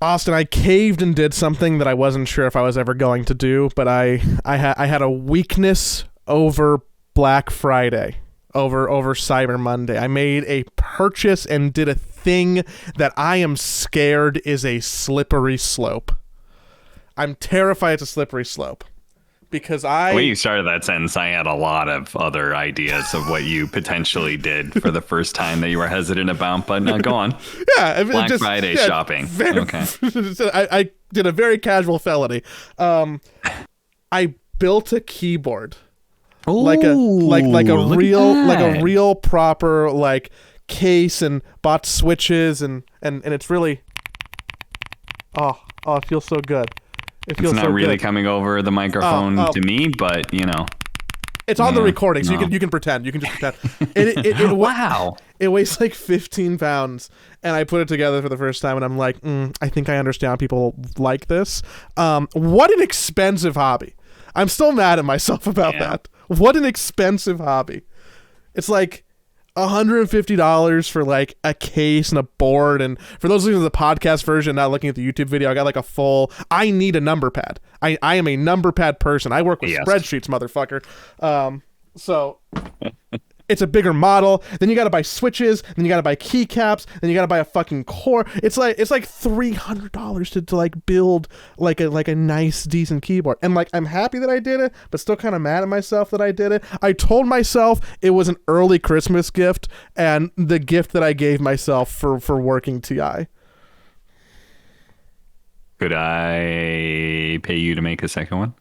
Austin, I caved and did something that I wasn't sure if I was ever going to do, but I had a weakness over Black Friday, over Cyber Monday. I made a purchase and did a thing that I am scared is a slippery slope. I'm terrified it's a slippery slope. Because the way you started that sentence, I had a lot of other ideas of what you potentially did for the first time that you were hesitant about. But no, go on. Yeah, Black Friday shopping. Okay, I did a very casual felony. I built a keyboard, Ooh, like a real proper like case, and bought switches, and it's really oh it feels so good. It's not really coming over the microphone to me, but it's on the recording, so you can pretend. You can just pretend. Wow. It weighs like 15 pounds, and I put it together for the first time, and I'm like, I think I understand how people like this. What an expensive hobby. I'm still mad at myself about that. What an expensive hobby. It's like $150 for like a case and a board, and for those listening to the podcast version, not looking at the YouTube video, I got like a full. I need a number pad. I am a number pad person. I work with spreadsheets, motherfucker. So it's a bigger model. Then you got to buy switches. Then you got to buy keycaps. Then you got to buy a fucking core. It's like $300 to like build like a nice decent keyboard. And like I'm happy that I did it, but still kind of mad at myself that I did it. I told myself it was an early Christmas gift, and the gift that I gave myself for working TI. Could I pay you to make a second one?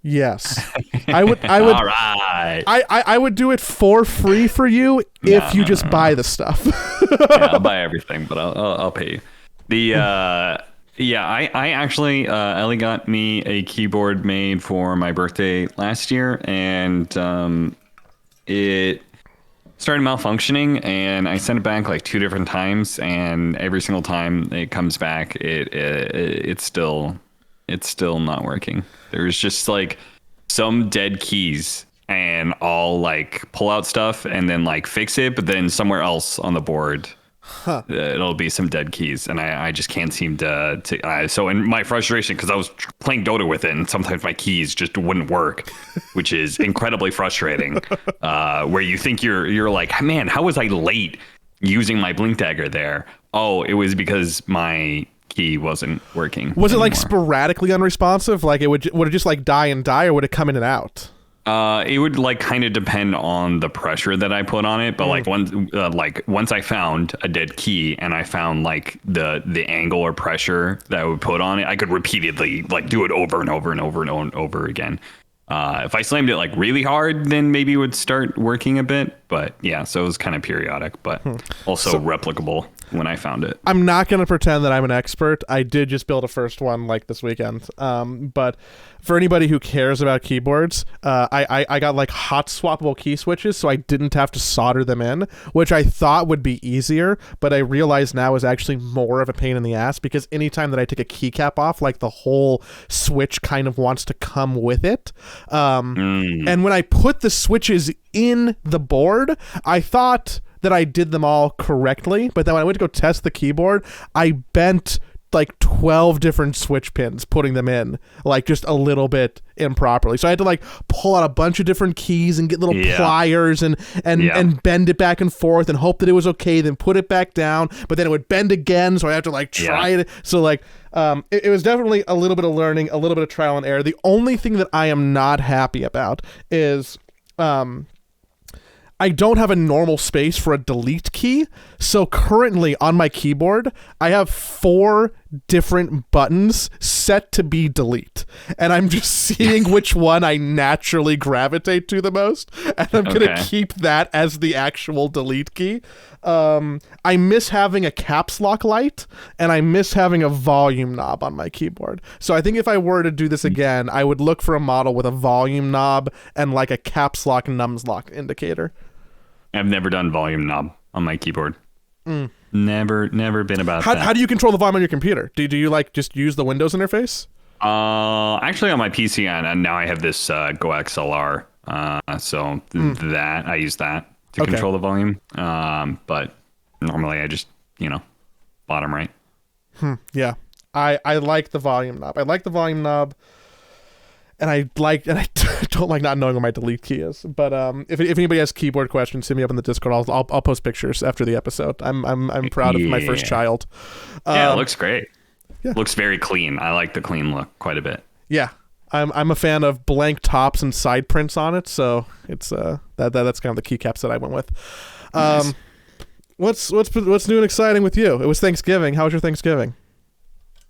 Yes, I would. All right. I would do it for free for you if you just buy the stuff. I'll buy everything, but I'll pay you. I actually Ellie got me a keyboard made for my birthday last year, and it started malfunctioning, and I sent it back like 2 different times, and every single time it comes back, it's still not working. There's just like some dead keys, and I'll like pull out stuff and then like fix it, but then somewhere else on the board it'll be some dead keys, and I just can't seem to so in my frustration, because I was playing Dota with it, and sometimes my keys just wouldn't work, which is incredibly frustrating, where you think you're like, man, how was I late using my blink dagger there? Oh, it was because my key wasn't working. Was it like sporadically unresponsive? Like would it just like die, or would it come in and out? It would like kind of depend on the pressure that I put on it, but like once I found a dead key and I found like the angle or pressure that I would put on it, I could repeatedly like do it over and over and over and over again. If I slammed it like really hard, then maybe it would start working a bit. But yeah, so it was kind of periodic, but also replicable when I found it. I'm not going to pretend that I'm an expert. I did just build a first one like this weekend. But for anybody who cares about keyboards, I got like hot swappable key switches, so I didn't have to solder them in, which I thought would be easier, but I realize now is actually more of a pain in the ass, because anytime that I take a keycap off, like the whole switch kind of wants to come with it. And when I put the switches in the board, I thought that I did them all correctly, but then when I went to go test the keyboard, I bent like 12 different switch pins putting them in, like just a little bit improperly. So I had to like pull out a bunch of different keys and get little pliers and bend it back and forth and hope that it was okay, then put it back down, but then it would bend again, so I have to like try it. So like it was definitely a little bit of learning, a little bit of trial and error. The only thing that I am not happy about is I don't have a normal space for a delete key. So currently on my keyboard, I have 4 different buttons set to be delete. And I'm just seeing which one I naturally gravitate to the most. And I'm going to keep that as the actual delete key. I miss having a caps lock light, and I miss having a volume knob on my keyboard. So I think if I were to do this again, I would look for a model with a volume knob and like a caps lock nums lock indicator. I've never done volume knob on my keyboard. Never been about that. How do you control the volume on your computer? Do you like just use the Windows interface? Actually on my PC, and now I have this Go XLR. That I use that to control the volume. But normally I just, bottom right. Yeah. I like the volume knob. I like the volume knob. And I don't like not knowing where my delete key is. But if anybody has keyboard questions, hit me up in the Discord. I'll post pictures after the episode. I'm proud of my first child. Yeah, it looks great. Yeah. Looks very clean. I like the clean look quite a bit. Yeah, I'm a fan of blank tops and side prints on it. So it's that's kind of the keycaps that I went with. Nice. What's new and exciting with you? It was Thanksgiving. How was your Thanksgiving?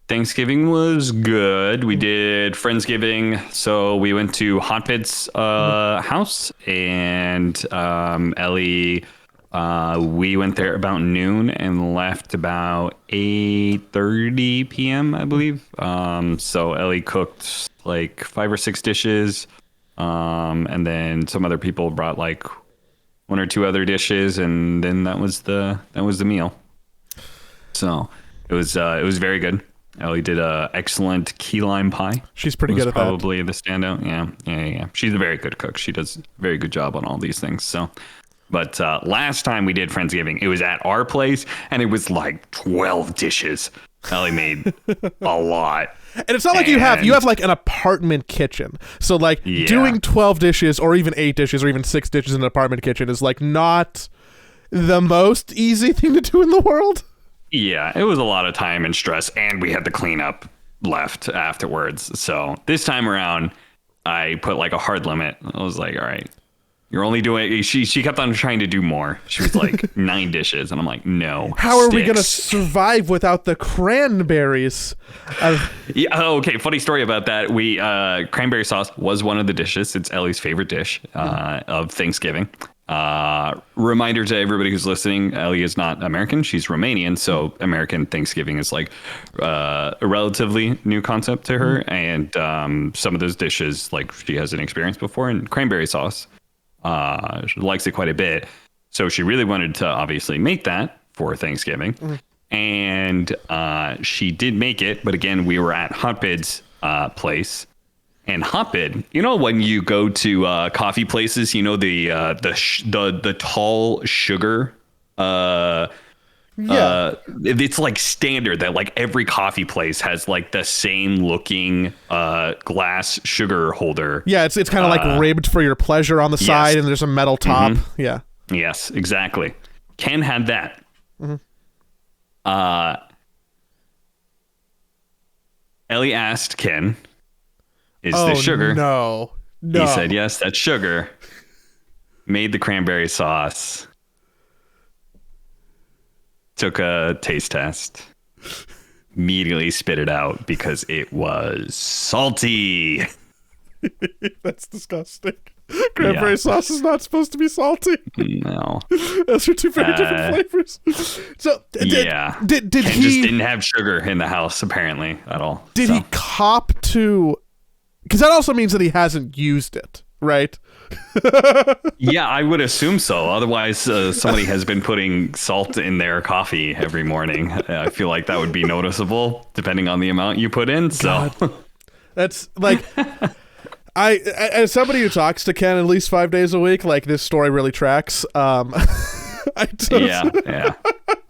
Thanksgiving was good. We did Friendsgiving. So we went to Hotbit's house, and Ellie, we went there about noon and left about 8:30 p.m., I believe. So Ellie cooked like 5 or 6 dishes, and then some other people brought like 1 or 2 other dishes, and then that was the meal. So it was very good. Ellie did a excellent key lime pie. She's pretty good at that. Probably the standout. Yeah. She's a very good cook. She does a very good job on all these things. So, but last time we did Friendsgiving, it was at our place, and it was like 12 dishes. Ellie made a lot. And it's not like you have like an apartment kitchen. So like doing 12 dishes or even 8 dishes or even 6 dishes in an apartment kitchen is like not the most easy thing to do in the world. Yeah, it was a lot of time and stress, and we had the cleanup left afterwards. So this time around, I put like a hard limit. I was like, all right, you're only doing... She kept on trying to do more. She was like 9 dishes, and I'm like, no. How are we going to survive without the cranberries? Yeah, okay, funny story about that. We cranberry sauce was one of the dishes. It's Ellie's favorite dish of Thanksgiving. Reminder to everybody who's listening, Ellie is not American. She's Romanian. So American Thanksgiving is like a relatively new concept to her. And some of those dishes, like she hasn't experienced before. And cranberry sauce, she likes it quite a bit. So she really wanted to obviously make that for Thanksgiving. And she did make it. But again, we were at Hotbid's place. And Hotbid, you know, when you go to coffee places, you know, the tall sugar. It's like standard that like every coffee place has like the same looking glass sugar holder. Yeah, it's kind of like ribbed for your pleasure on the side, and there's a metal top. Yeah. Yes, exactly. Ken had that. Ellie asked Ken, "Is this sugar?" No. He said, "Yes, that's sugar." Made the cranberry sauce. Took a taste test. Immediately spit it out because it was salty. That's disgusting. Cranberry sauce is not supposed to be salty. No. Those are 2 very different flavors. So did Ken just didn't have sugar in the house apparently at all. Did he cop to... Because that also means that he hasn't used it, right? Yeah, I would assume so. Otherwise, somebody has been putting salt in their coffee every morning. I feel like that would be noticeable depending on the amount you put in. So that's like... as somebody who talks to Ken at least 5 days a week, like this story really tracks. Yeah.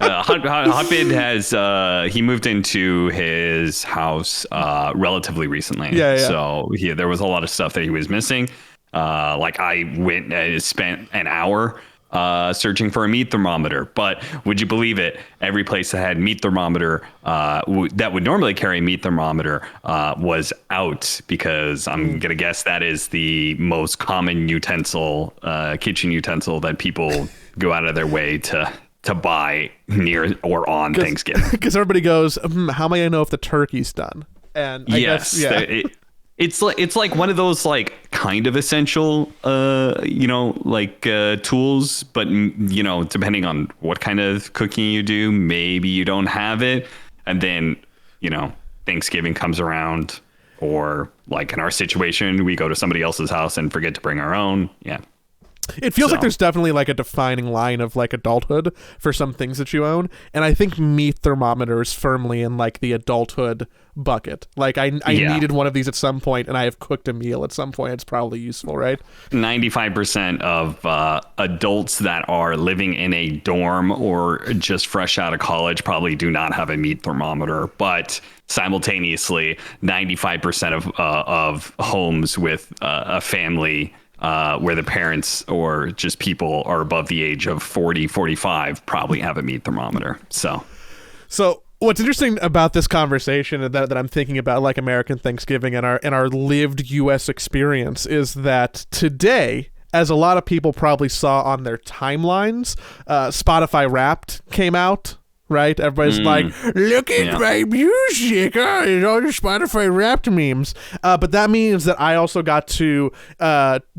Hotbid has he moved into his house relatively recently. Yeah. So there was a lot of stuff that he was missing. Like I went and spent an hour searching for a meat thermometer, but would you believe it? Every place that had meat thermometer that would normally carry a meat thermometer was out, because I'm gonna guess that is the most common utensil, kitchen utensil that people go out of their way to buy near or on Thanksgiving. Because everybody goes, how am I gonna know if the turkey's done? And I yes, guess, yeah. It's like one of those like kind of essential tools, but depending on what kind of cooking you do, maybe you don't have it, and then Thanksgiving comes around, or like in our situation, we go to somebody else's house and forget to bring our own. It feels like So- there's definitely like a defining line of like adulthood for some things that you own, and I think meat thermometer is firmly in like the adulthood bucket. Like I Yeah. needed one of these at some point, and I have cooked a meal at some point. It's probably useful, right? 95% of adults that are living in a dorm or just fresh out of college probably do not have a meat thermometer, but simultaneously 95% of homes with a family where the parents or just people are above the age of 40, 45 probably have a meat thermometer. So what's interesting about this conversation that I'm thinking about, like American Thanksgiving and our lived U.S. experience, is that today, as a lot of people probably saw on their timelines, Spotify Wrapped came out. Right, everybody's like, "Look at my music!" Oh, all the Spotify Wrapped memes. But that means that I also got to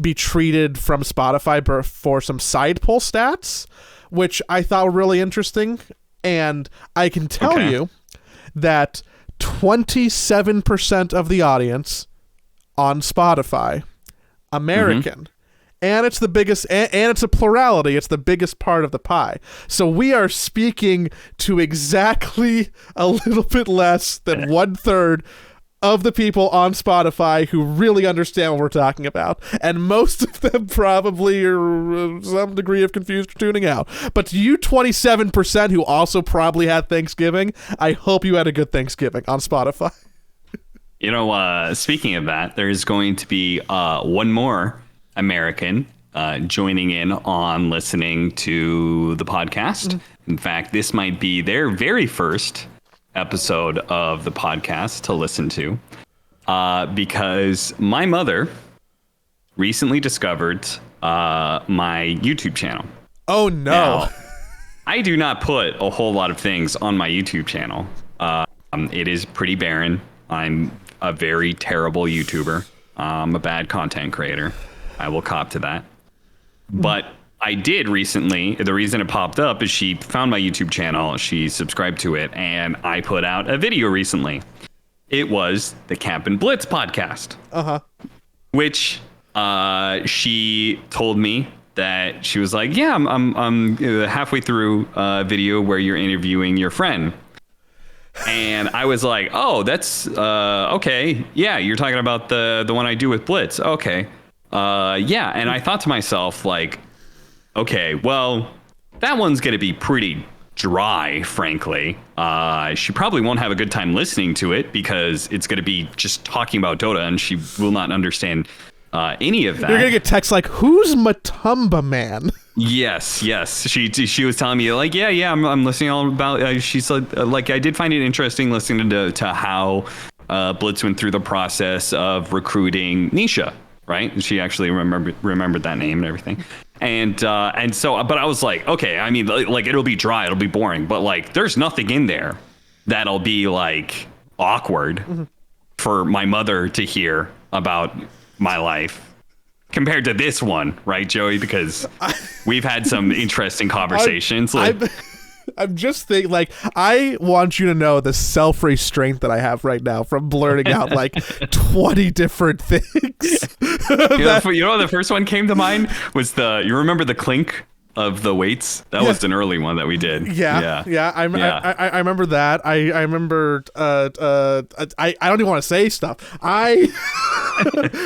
be treated from Spotify for some side pull stats, which I thought were really interesting. And I can tell you that 27% of the audience on Spotify, American. And it's the biggest, and it's a plurality. It's the biggest part of the pie. So we are speaking to exactly a little bit less than 1/3 of the people on Spotify who really understand what we're talking about. And most of them probably are some degree of confused for tuning out. But to you 27% who also probably had Thanksgiving, I hope you had a good Thanksgiving on Spotify. You know, speaking of that, there's going to be one more American joining in on listening to the podcast. In fact, this might be their very first episode of the podcast to listen to, because my mother recently discovered my YouTube channel. Oh, no. Now, I do not put a whole lot of things on my YouTube channel. It is pretty barren. I'm a very terrible YouTuber. I'm a bad content creator. I will cop to that. But I did recently, the reason it popped up is she found my YouTube channel, she subscribed to it, and I put out a video recently. It was the Camp and Blitz podcast. Which she told me that she was like, yeah, I'm halfway through a video where you're interviewing your friend. And I was like, oh, that's okay. Yeah, you're talking about the one I do with Blitz. Okay. Yeah, and I thought to myself, like, okay, well, that one's going to be pretty dry, frankly. She probably won't have a good time listening to it because it's going to be just talking about Dota, and she will not understand any of that. You're going to get texts like, who's Matumba Man? Yes. She was telling me, like, yeah, I'm listening all about. She's like, I did find it interesting listening to how Blitz went through the process of recruiting Nisha. Right, she actually remembered that name and everything, and so, but I was like, okay, I mean, like it'll be dry, it'll be boring, but like there's nothing in there that'll be like awkward for my mother to hear about my life compared to this one, right, Joey? Because we've had some interesting conversations. I'm just thinking, like, I want you to know the self-restraint that I have right now from blurting out like 20 different things. You know, the first one came to mind was you remember the clink of the weights? That was an early one that we did. Yeah. I remember that. I remember. I don't even want to say stuff.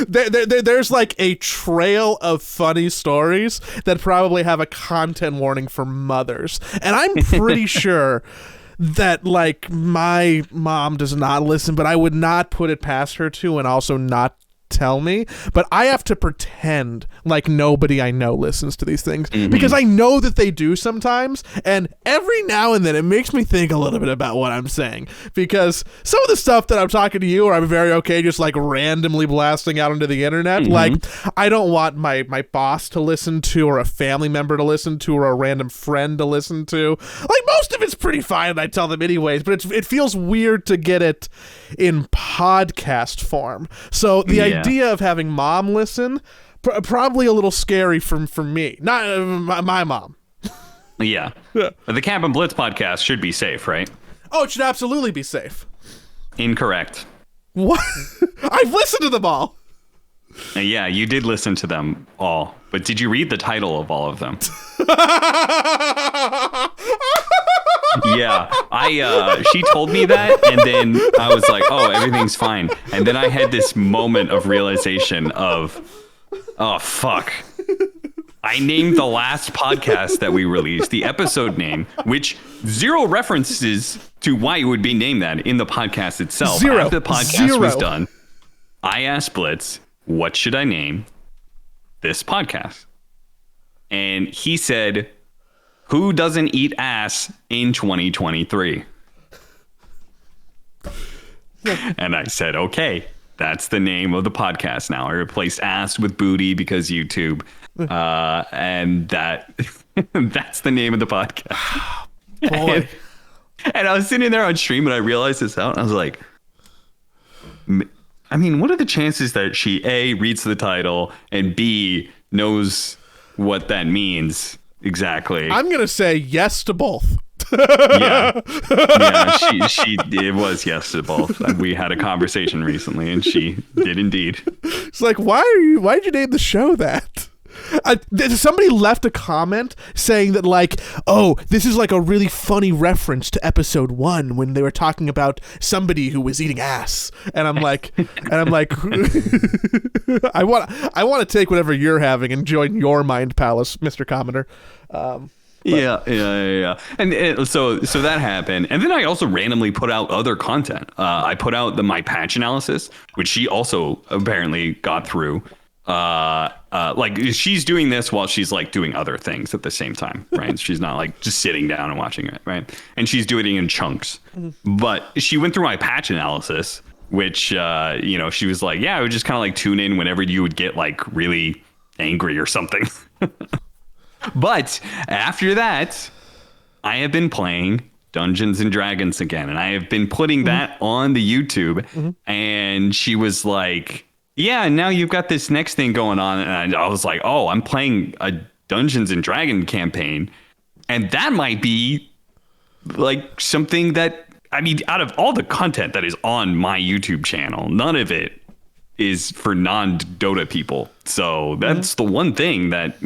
There's like a trail of funny stories that probably have a content warning for mothers, and I'm pretty sure that like my mom does not listen, but I would not put it past her to, and also not tell me, but I have to pretend like nobody I know listens to these things because I know that they do sometimes, and every now and then it makes me think a little bit about what I'm saying, because some of the stuff that I'm talking to you, or I'm very okay just like randomly blasting out into the internet, like I don't want my boss to listen to, or a family member to listen to, or a random friend to listen to. Like most of it's pretty fine and I tell them anyways, but it feels weird to get it in podcast form. So the idea of having mom listen, probably a little scary for me. Not my mom. Yeah. The Camp and Blitz podcast should be safe, right? Oh, it should absolutely be safe. Incorrect. What? I've listened to them all. Yeah, you did listen to them all, but did you read the title of all of them? Yeah, she told me that, and then I was like, oh, everything's fine. And then I had this moment of realization of, oh, fuck. I named the last podcast that we released, the episode name, which zero references to why it would be named that in the podcast itself. Zero. After the podcast was done, I asked Blitz, what should I name this podcast? And he said, who doesn't eat ass in 2023? And I said, okay, that's the name of the podcast now. I replaced ass with booty because YouTube. And that's the name of the podcast. Boy. And I was sitting there on stream and I realized this out. And I was like, I mean, what are the chances that she A, reads the title, and B, knows what that means exactly? I'm going to say yes to both. Yeah, it was yes to both. We had a conversation recently and she did indeed. It's like, why'd you name the show that? Somebody left a comment saying that, like, oh, this is like a really funny reference to episode 1 when they were talking about somebody who was eating ass, and I'm like, I want to take whatever you're having and join your mind palace, Mr. Commenter. Yeah. And so that happened. And then I also randomly put out other content. I put out my patch analysis, which she also apparently got through. Like she's doing this while she's like doing other things at the same time, right? She's not like just sitting down and watching it, right? And she's doing it in chunks. But she went through my patch analysis, which she was like, yeah, I would just kind of like tune in whenever you would get like really angry or something. But after that, I have been playing Dungeons and Dragons again, and I have been putting that on the YouTube. And she was like, yeah, now you've got this next thing going on. And I was like, oh, I'm playing a Dungeons and Dragon campaign. And that might be like something that, I mean, out of all the content that is on my YouTube channel, none of it is for non-Dota people. So that's the one thing that,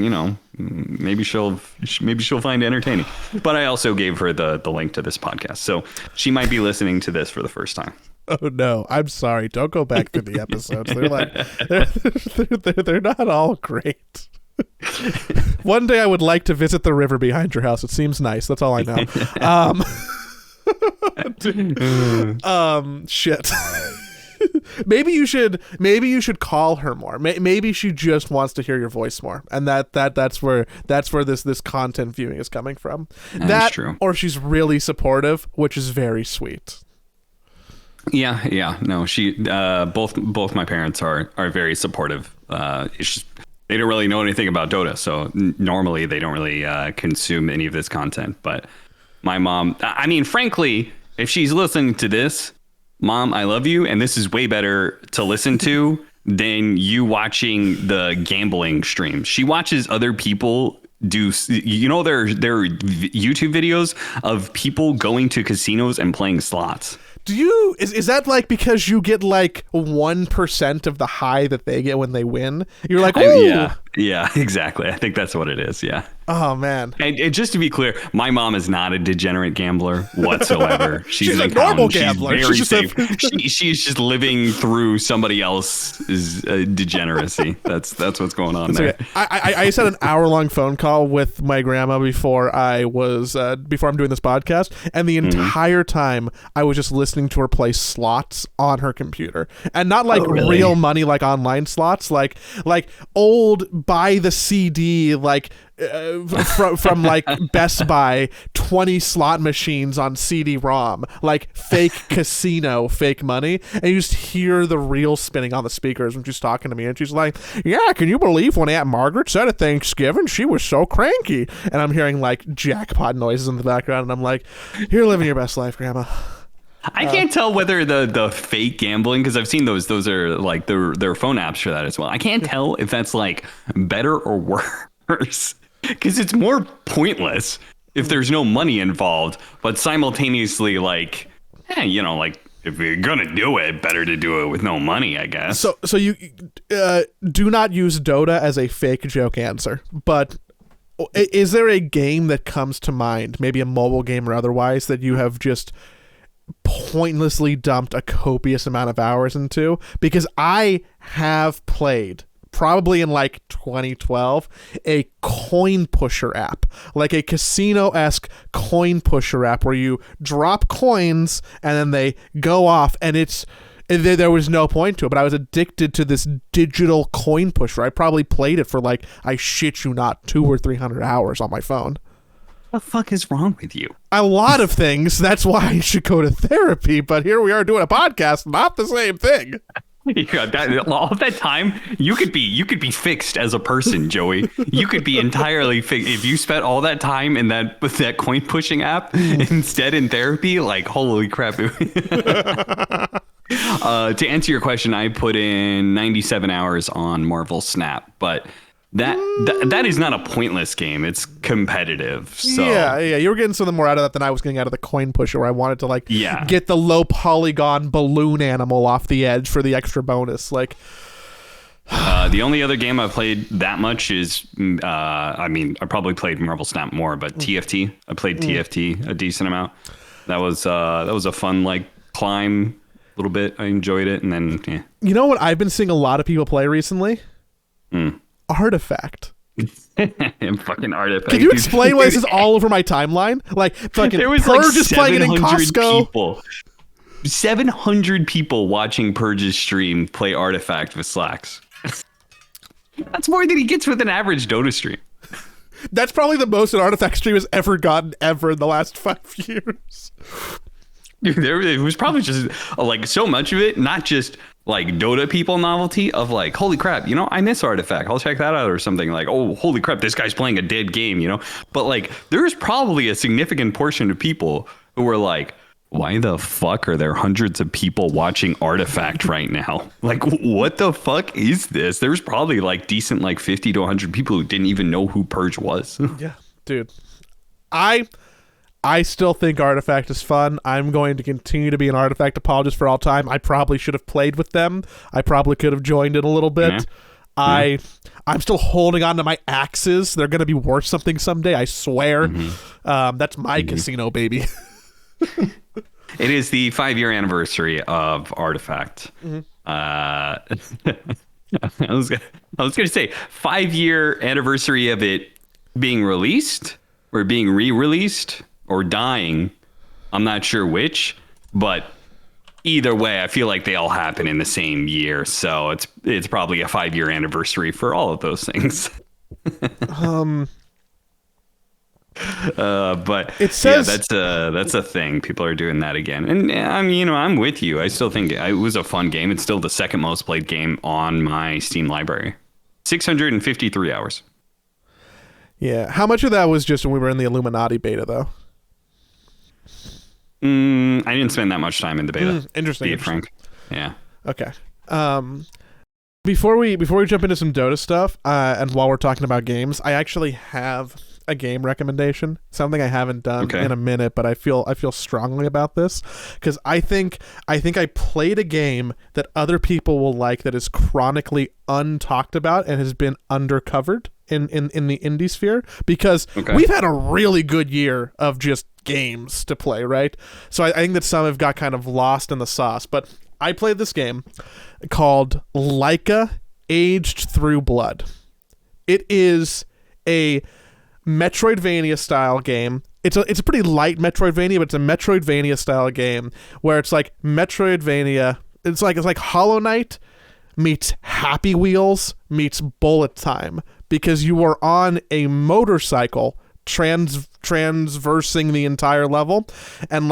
maybe she'll find entertaining. But I also gave her the link to this podcast. So she might be listening to this for the first time. Oh no, I'm sorry. Don't go back to the episodes. They're like they're not all great. One day I would like to visit the river behind your house. It seems nice. That's all I know. Shit. Maybe you should call her more. Maybe she just wants to hear your voice more, and that's where this content viewing is coming from. That's true. Or she's really supportive, which is very sweet. Yeah. No, she both my parents are very supportive. It's just, they don't really know anything about Dota, so normally they don't really consume any of this content. But my mom, I mean, frankly, if she's listening to this, Mom, I love you, and this is way better to listen to than you watching the gambling streams. She watches other people do, their YouTube videos of people going to casinos and playing slots. Is that like because you get like 1% of the high that they get when they win? You're like, ooh. Yeah, exactly. I think that's what it is. Yeah. Oh man. And just to be clear, my mom is not a degenerate gambler whatsoever. She's a normal gambler. She's very safe. She's just living through somebody else's degeneracy. That's what's going on there. Okay. I just had an hour-long phone call with my grandma before I'm doing this podcast, and the entire time I was just listening to her play slots on her computer, and not like real money, like online slots, like old buy the CD, like from like Best Buy, 20 slot machines on CD-ROM, like fake casino, fake money, and you just hear the reel spinning on the speakers when she's talking to me, and she's like, yeah, can you believe when Aunt Margaret said at Thanksgiving she was so cranky? And I'm hearing like jackpot noises in the background, and I'm like, you're living your best life, Grandma. I can't tell whether the fake gambling, because I've seen those are like their phone apps for that as well. I can't tell if that's like better or worse, because it's more pointless if there's no money involved, but simultaneously like if you're gonna do it, better to do it with no money, I guess. So you do not use Dota as a fake joke answer, but is there a game that comes to mind, maybe a mobile game or otherwise, that you have just pointlessly dumped a copious amount of hours into? Because I have played, probably in like 2012, a coin pusher app, like a casino-esque coin pusher app where you drop coins and then they go off, and there was no point to it, but I was addicted to this digital coin pusher. I probably played it for like, I shit you not, 200 or 300 hours on my phone. What the fuck is wrong with you? A lot of things. That's why I should go to therapy, but here we are doing a podcast, not the same thing. Yeah, all of that time, you could be fixed as a person, Joey. You could be entirely fixed if you spent all that time in that coin pushing app instead in therapy. Like, holy crap! To answer your question, I put in 97 hours on Marvel Snap, but that is not a pointless game. It's competitive. So yeah, you were getting something more out of that than I was getting out of the coin pusher, where I wanted to get the low polygon balloon animal off the edge for the extra bonus. Like, the only other game I've played that much is, I probably played Marvel Snap more, but TFT. I played TFT a decent amount. That was a fun climb. Little bit. I enjoyed it, and then yeah. You know what I've been seeing a lot of people play recently? Artifact. Fucking Artifact. Can you explain why this is all over my timeline? Like, fucking there was Purge is playing it in Costco. People. 700 people watching Purge's stream play Artifact with Slacks. That's more than he gets with an average Dota stream. That's probably the most an Artifact stream has ever gotten in the last 5 years. Dude, it was probably just so much of it, not just Dota people novelty of holy crap, I miss Artifact, I'll check that out, or something oh, holy crap, this guy's playing a dead game, but there's probably a significant portion of people who were why the fuck are there hundreds of people watching Artifact right now? What the fuck is this? There's probably decent 50 to 100 people who didn't even know who Purge was. Yeah, dude, I still think Artifact is fun. I'm going to continue to be an Artifact apologist for all time. I probably should have played with them. I probably could have joined in a little bit. Yeah. I'm still holding on to my axes. They're going to be worth something someday, I swear. That's my casino, baby. It is the 5-year anniversary of Artifact. I was going to say 5-year anniversary of it being released or being re-released. Or dying, I'm not sure which, but either way, I feel like they all happen in the same year, so it's probably a 5-year anniversary for all of those things. But it says, that's a thing. People are doing that again, and I'm with you. I still think it was a fun game. It's still the second most played game on my Steam library. 653 hours. Yeah, how much of that was just when we were in the Illuminati beta, though? I didn't spend that much time in the beta. Interesting. Frank. Yeah. Okay. Before we jump into some Dota stuff, and while we're talking about games, I actually have a game recommendation. Something I haven't done in a minute, but I feel strongly about this because I think I played a game that other people will like that is chronically untalked about and has been undercovered in the indie sphere because we've had a really good year of just games to play, right? So I think that some have got kind of lost in the sauce, but I played this game called Laika Aged Through Blood. It is a Metroidvania style game. It's a pretty light Metroidvania, but it's a Metroidvania style game where it's like Metroidvania. It's like Hollow Knight meets Happy Wheels meets Bullet Time because you are on a motorcycle transversing the entire level, and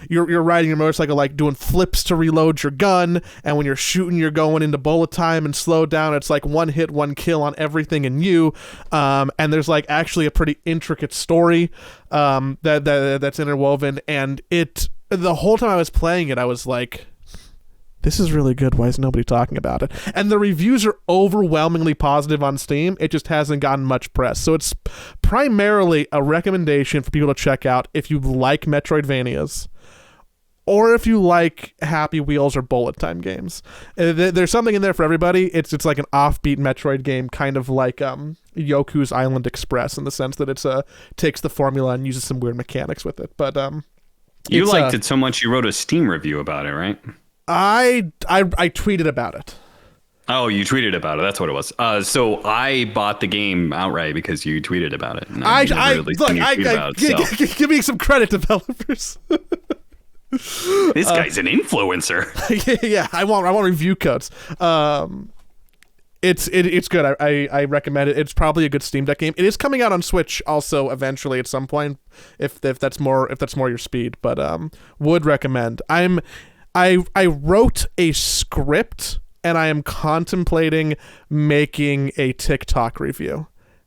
you're riding your motorcycle doing flips to reload your gun, and when you're shooting you're going into bullet time and slow down. It's one hit one kill on everything in you, and there's actually a pretty intricate story that's interwoven, and the whole time I was playing it I was like, this is really good. Why is nobody talking about it? And the reviews are overwhelmingly positive on Steam. It just hasn't gotten much press. So it's primarily a recommendation for people to check out if you like Metroidvanias or if you like Happy Wheels or bullet time games. There's something in there for everybody. It's like an offbeat Metroid game, kind of like Yoku's Island Express, in the sense that it's takes the formula and uses some weird mechanics with it. But you liked it so much you wrote a Steam review about it, right? I tweeted about it. Oh, you tweeted about it. That's what it was. So I bought the game outright because you tweeted about it. Give me some credit, developers. This guy's an influencer. Yeah, I want review codes. It's good. I recommend it. It's probably a good Steam Deck game. It is coming out on Switch also eventually at some point, if that's more your speed. But would recommend. I wrote a script, and I am contemplating making a TikTok review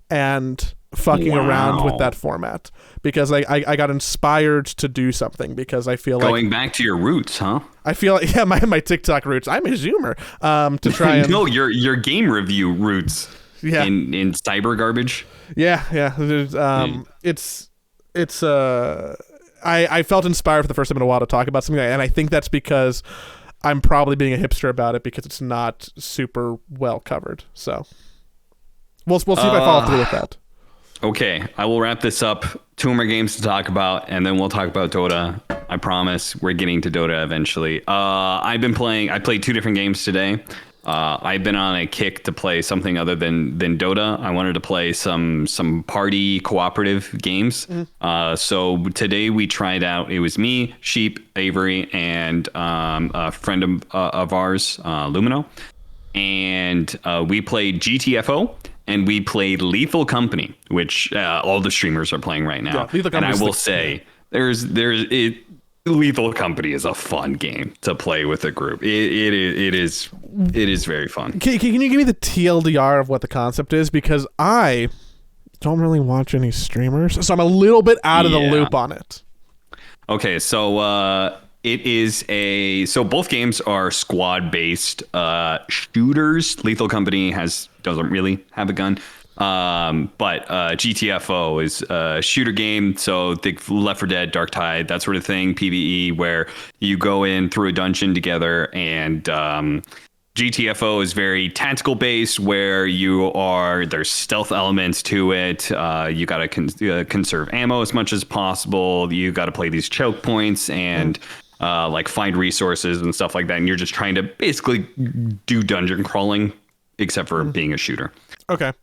and fucking around with that format, because I got inspired to do something, because I feel going back to your roots, huh? I feel like, yeah, my TikTok roots. I'm a Zoomer. To try and no, your game review roots. Yeah. In cyber garbage. Yeah. I felt inspired for the first time in a while to talk about something, and I think that's because I'm probably being a hipster about it, because it's not super well covered. So we'll see if I follow through with that. Okay, I will wrap this up. 2 more games to talk about, and then we'll talk about Dota. I promise we're getting to Dota eventually. I played 2 different games today. I've been on a kick to play something other than Dota. I wanted to play some party cooperative games. So today we tried out. It was me, Sheep, Avery, and a friend of ours, Lumino, and we played GTFO. And we played Lethal Company, which all the streamers are playing right now. Yeah, and I will say, Lethal Company is a fun game to play with a group. It is very fun. Can you give me the TLDR of what the concept is? Because I don't really watch any streamers, so I'm a little bit out of the loop on it. Okay, so so both games are squad-based shooters. Lethal Company doesn't really have a gun, but GTFO is a shooter game. So think Left 4 Dead, Dark Tide, that sort of thing. PvE, where you go in through a dungeon together, and GTFO is very tactical based, where there's stealth elements to it. You got to conserve ammo as much as possible. You got to play these choke points and like find resources and stuff like that. And you're just trying to basically do dungeon crawling, except for being a shooter. Okay.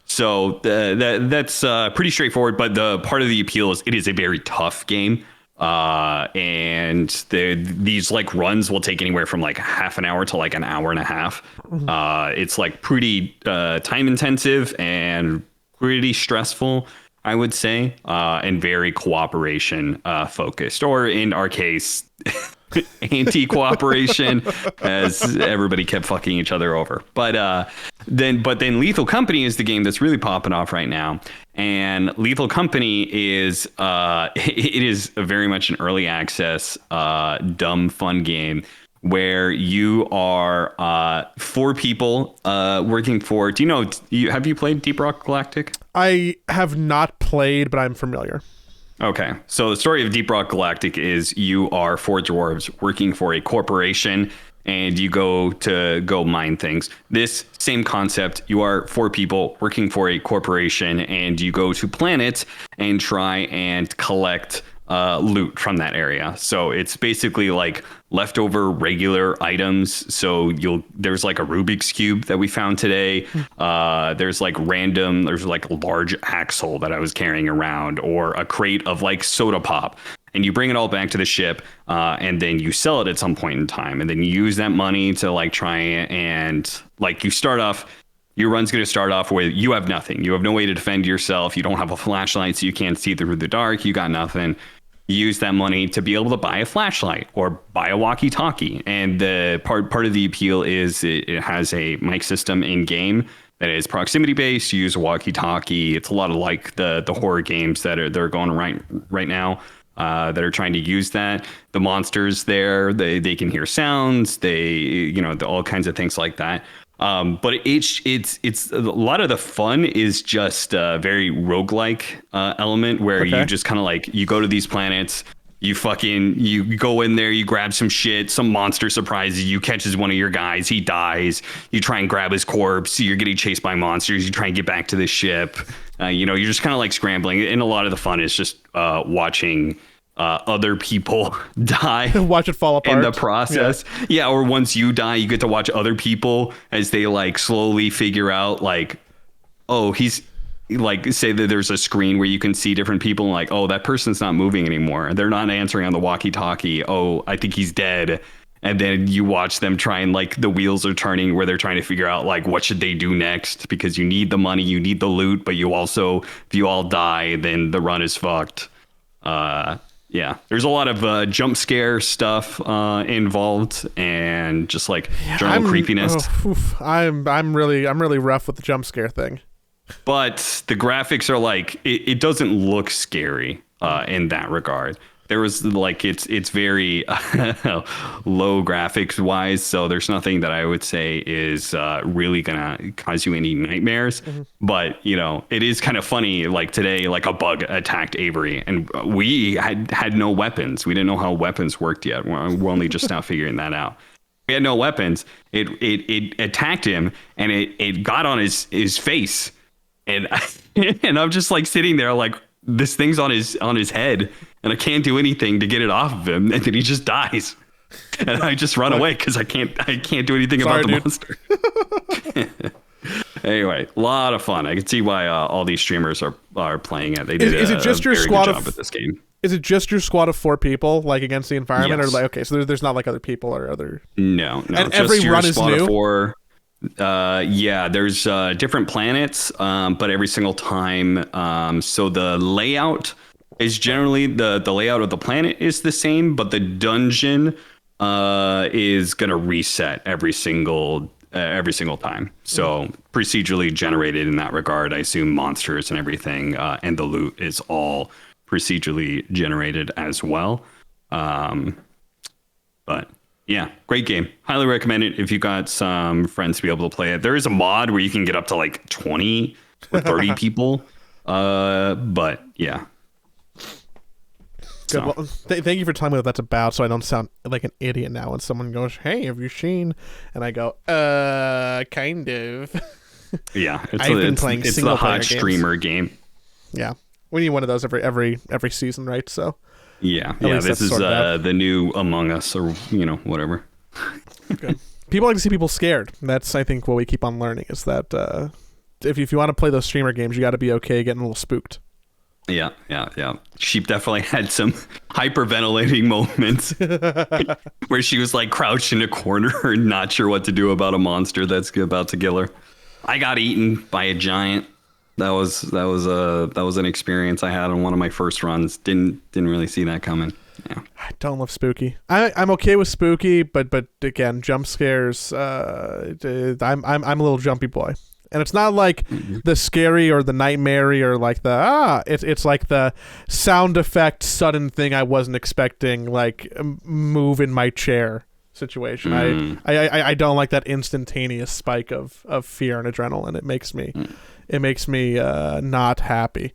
So that's pretty straightforward. But the part of the appeal is it is a very tough game. And these like runs will take anywhere from like half an hour to like an hour and a half. It's like pretty time intensive and pretty stressful, I would say, and very cooperation focused, or in our case, anti-cooperation, as everybody kept fucking each other over. But then Lethal Company is the game that's really popping off right now. And Lethal Company is it is very much an early access, dumb fun game where you are 4 people working for. Have you played Deep Rock Galactic? I have not played, but I'm familiar. Okay, so the story of Deep Rock Galactic is you are 4 dwarves working for a corporation, and you go mine things. This same concept, you are 4 people working for a corporation, and you go to planets and try and collect loot from that area. So it's basically like leftover regular items. So there's like a Rubik's Cube that we found today. There's like a large axle that I was carrying around, or a crate of like soda pop. And you bring it all back to the ship, and then you sell it at some point in time. And then you use that money to like try and like your run's going to start off with you have nothing. You have no way to defend yourself. You don't have a flashlight, so you can't see through the dark. You got nothing. You use that money to be able to buy a flashlight or buy a walkie-talkie. And the part of the appeal is it has a mic system in game that is proximity based. You use a walkie-talkie. It's a lot of like the horror games that are going right now. That are trying to use that. The monsters there, they can hear sounds. All kinds of things like that. But it's a lot of the fun is just a very roguelike element where you just kind of like you go to these planets, You go in there, you grab some shit, some monster surprises you, catches one of your guys, he dies. You try and grab his corpse. You're getting chased by monsters. You try and get back to the ship. You're just kind of like scrambling. And a lot of the fun is just watching other people die. Watch it fall apart in the process. Yeah. Or once you die, you get to watch other people as they like slowly figure out like, oh, he's like, say that there's a screen where you can see different people and like, oh, that person's not moving anymore. They're not answering on the walkie talkie. Oh, I think he's dead. And then you watch them try and like the wheels are turning where they're trying to figure out like what should they do next, because you need the money, you need the loot, but you also, if you all die, then the run is fucked. Yeah, there's a lot of jump scare stuff involved, and just like general creepiness. I'm really rough with the jump scare thing. But the graphics are like it doesn't look scary in that regard. There was like it's very low graphics wise, so there's nothing that I would say is really gonna cause you any nightmares. Mm-hmm. But it is kind of funny. Like today, like a bug attacked Avery, and we had no weapons. We didn't know how weapons worked yet. We're only just now figuring that out. We had no weapons. It attacked him, and it got on his face, and and I'm just like sitting there like, this thing's on his head, and I can't do anything to get it off of him, and then he just dies, and I just run away because I can't do anything about the monster. Anyway, a lot of fun. I can see why all these streamers are playing it. They did is it just your very squad good job at this game. Is it just your squad of 4 people, like against the environment, yes. or like there's not like other people or other? No. And just every your run is squad new. Of 4. Yeah, there's different planets, but every single time. So the layout is generally the layout of the planet is the same, but the dungeon is gonna reset every single time. So procedurally generated in that regard. I assume monsters and everything, and the loot is all procedurally generated as well. But yeah, great game. Highly recommend it if you got some friends to be able to play it. There is a mod where you can get up to like 20 or 30 people. But yeah. Good. Well, thank you for telling me what that's about, so I don't sound like an idiot now when someone goes, "Hey, have you seen?" And I go, kind of." Yeah, it's the hot streamer game. Yeah, we need one of those every season, right? So. Yeah. This is the new Among Us, or whatever. Good. People like to see people scared. That's, I think, what we keep on learning is that if you want to play those streamer games, you got to be okay getting a little spooked. Yeah. Sheep definitely had some hyperventilating moments where she was like crouched in a corner and not sure what to do about a monster that's about to kill her. I got eaten by a giant. That was an experience I had on one of my first runs. Didn't really see that coming. Yeah. I don't love spooky. I'm okay with spooky, but again, jump scares. I'm a little jumpy boy. And it's not like the scary or the nightmare or like it's like the sound effect sudden thing I wasn't expecting, like move in my chair situation. I don't like that instantaneous spike of fear and adrenaline. It makes me not happy.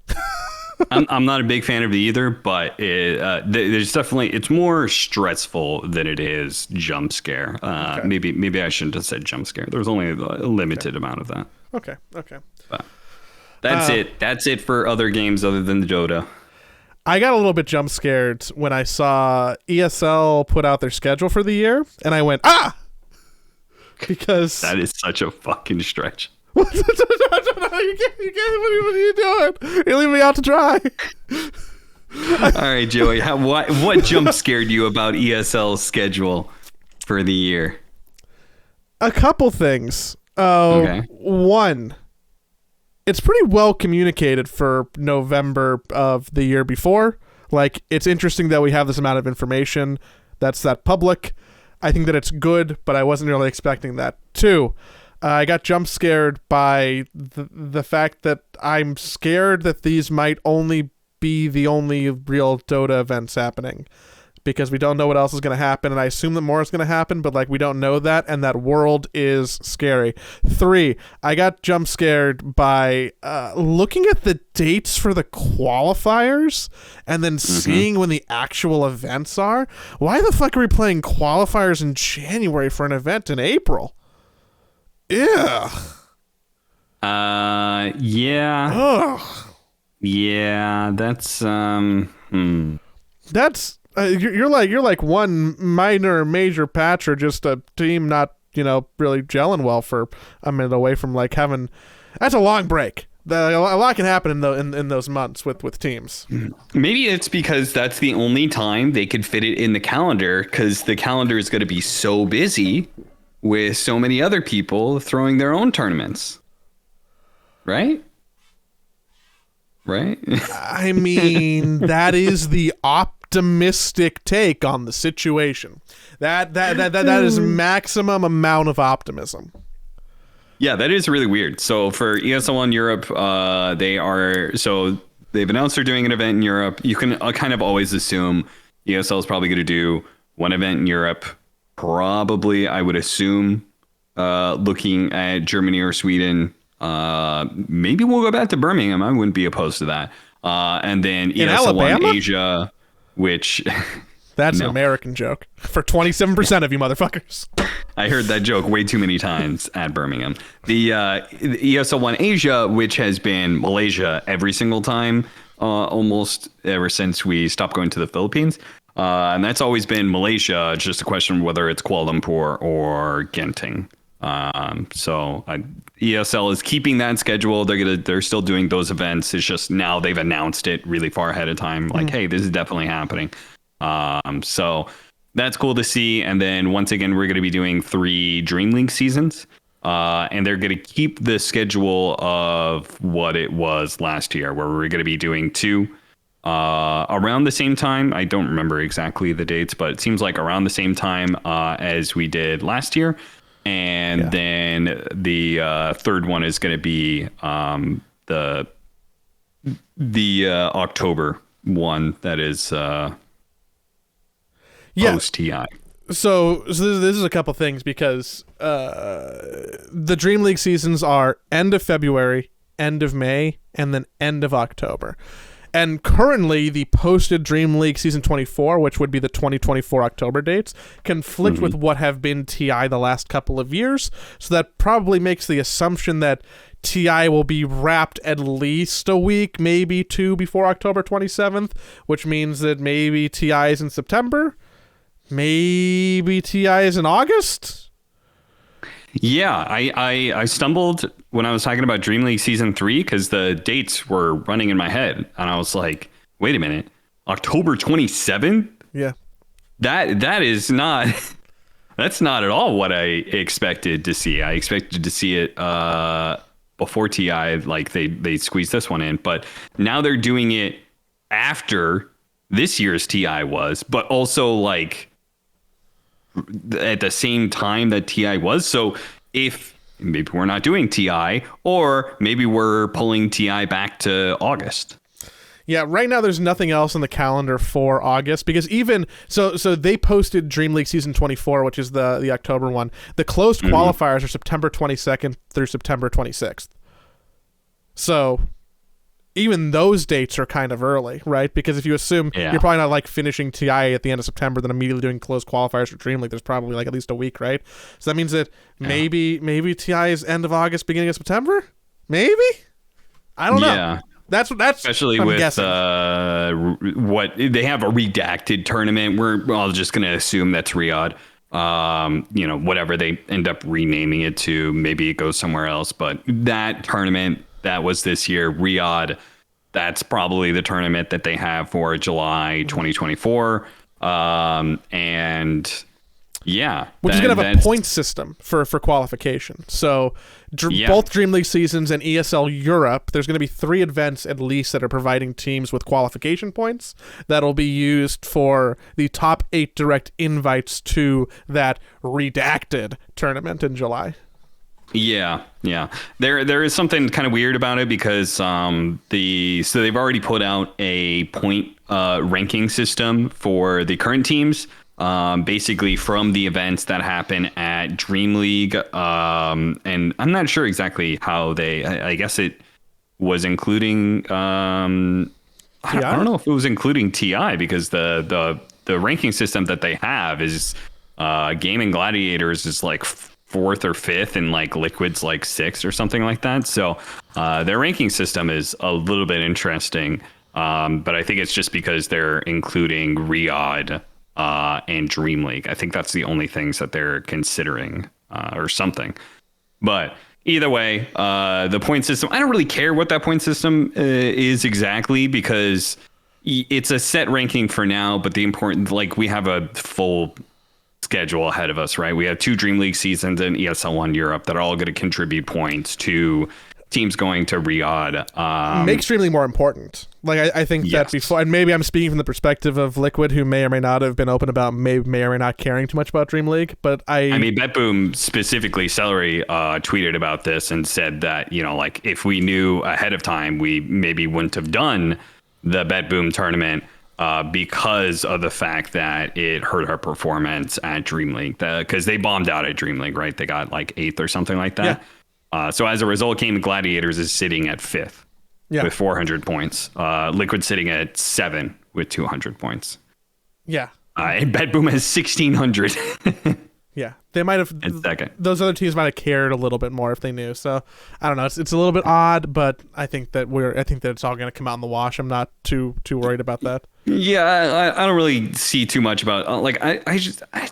I'm not a big fan of it either, but there's definitely, it's more stressful than it is jump scare. Okay. Maybe I shouldn't have said jump scare. There's only a limited amount of that. Okay. But that's it. That's it for other games other than the Dota. I got a little bit jump scared when I saw ESL put out their schedule for the year, and I went, because that is such a fucking stretch. You can't, what are you doing? You leave me out to dry. All right, Joey, what jump scared you about ESL's schedule for the year? A couple things. Okay. One, it's pretty well communicated for November of the year before. Like, it's interesting that we have this amount of information that's that public. I think that it's good, but I wasn't really expecting that. Two, I got jump scared by the fact that I'm scared that these might only be the only real Dota events happening. because we don't know what else is going to happen, and I assume that more is going to happen, but like we don't know that, and that world is scary. 3, I got jump scared by looking at the dates for the qualifiers and then seeing when the actual events are. Why the fuck are we playing qualifiers in January for an event in April? Yeah. Yeah. Ugh. Yeah, that's That's you're like one minor major patch or just a team not really gelling well for a minute away from like having. That's a long break. A lot can happen in those months with teams. Maybe it's because that's the only time they could fit it in the calendar, because the calendar is going to be so busy with so many other people throwing their own tournaments. Right? I mean, that is the optimistic take on the situation. That is maximum amount of optimism. Yeah, that is really weird. So for ESL in Europe, they've announced they're doing an event in Europe. You can kind of always assume ESL is probably going to do one event in Europe. Probably, I would assume, looking at Germany or Sweden. Maybe we'll go back to Birmingham. I wouldn't be opposed to that. And then ESL One Asia, which that's an American joke for 27% of you motherfuckers. I heard that joke way too many times at Birmingham. The ESL One Asia, which has been Malaysia every single time, almost ever since we stopped going to the Philippines. And that's always been Malaysia. It's just a question of whether it's Kuala Lumpur or Genting. ESL is keeping that schedule. They're still doing those events. It's just now they've announced it really far ahead of time. Like, hey, this is definitely happening. So that's cool to see. And then once again, we're going to be doing 3 Dream League seasons. And they're going to keep the schedule of what it was last year, where we're going to be doing 2 around the same time. I don't remember exactly the dates, but it seems like around the same time as we did last year. And then the third one is going to be the October one that is post TI. So this is a couple things, because the Dream League seasons are end of February, end of May, and then end of October. And currently, the posted Dream League Season 24, which would be the 2024 October dates, conflict with what have been TI the last couple of years. So that probably makes the assumption that TI will be wrapped at least a week, maybe 2 before October 27th, which means that maybe TI is in September, maybe TI is in August. Yeah, I stumbled when I was talking about Dream League Season 3 because the dates were running in my head. And I was like, wait a minute, October 27th? Yeah. That is not... That's not at all what I expected to see. I expected to see it before TI, like they squeezed this one in. But now they're doing it after this year's TI was, but also like at the same time that TI was. So if maybe we're not doing TI, or maybe we're pulling TI back to August. Yeah, right now there's nothing else on the calendar for August, because even so they posted Dream League Season 24, which is the October one. The closed qualifiers are September 22nd through September 26th. So even those dates are kind of early, right? Because if you assume you're probably not like finishing TI at the end of September, then immediately doing closed qualifiers for Dream League, there's probably like at least a week, right? So that means that maybe TI is end of August, beginning of September? Maybe? I don't know. Yeah. That's especially with what they have a redacted tournament. We're all just going to assume that's Riyadh. Whatever they end up renaming it to, maybe it goes somewhere else. But that tournament that was this year, Riyadh, that's probably the tournament that they have for July 2024. And yeah, which is going to have a point system for qualification. So both Dream League seasons and ESL Europe, there's going to be 3 events at least that are providing teams with qualification points that'll be used for the top 8 direct invites to that redacted tournament in July. Yeah, yeah. There is something kind of weird about it because so they've already put out a point ranking system for the current teams. Basically from the events that happen at Dream League. And I'm not sure exactly how I guess it was including I don't know if it was including TI because the ranking system that they have is Gaming Gladiators is like fourth or fifth and like Liquid's like sixth or something like that. So their ranking system is a little bit interesting. But I think it's just because they're including Riyadh and Dream League. I think that's the only things that they're considering or something. But either way, the point system, I don't really care what that point system is exactly because it's a set ranking for now. But the important, like we have a full schedule ahead of us, right? We have 2 Dream League seasons in ESL 1 Europe that are all going to contribute points to teams going to Riyadh. Make Dream League more important. Like I think that before, and maybe I'm speaking from the perspective of Liquid, who may or may not have been open about may or may not caring too much about Dream League. But I mean, BetBoom specifically, Celery tweeted about this and said that, you know, like if we knew ahead of time, we maybe wouldn't have done the BetBoom tournament because of the fact that it hurt our performance at Dream League. Because they bombed out at Dream League, right? They got like 8th or something like that. Yeah. So as a result, Gaming Gladiators is sitting at 5th with 400 points. Liquid sitting at 7 with 200 points. Yeah. And BetBoom has 1,600. Yeah. They might have... second. Those other teams might have cared a little bit more if they knew. So, I don't know. It's a little bit odd, but I think that it's all going to come out in the wash. I'm not too worried about that. Yeah, I don't really see too much about... I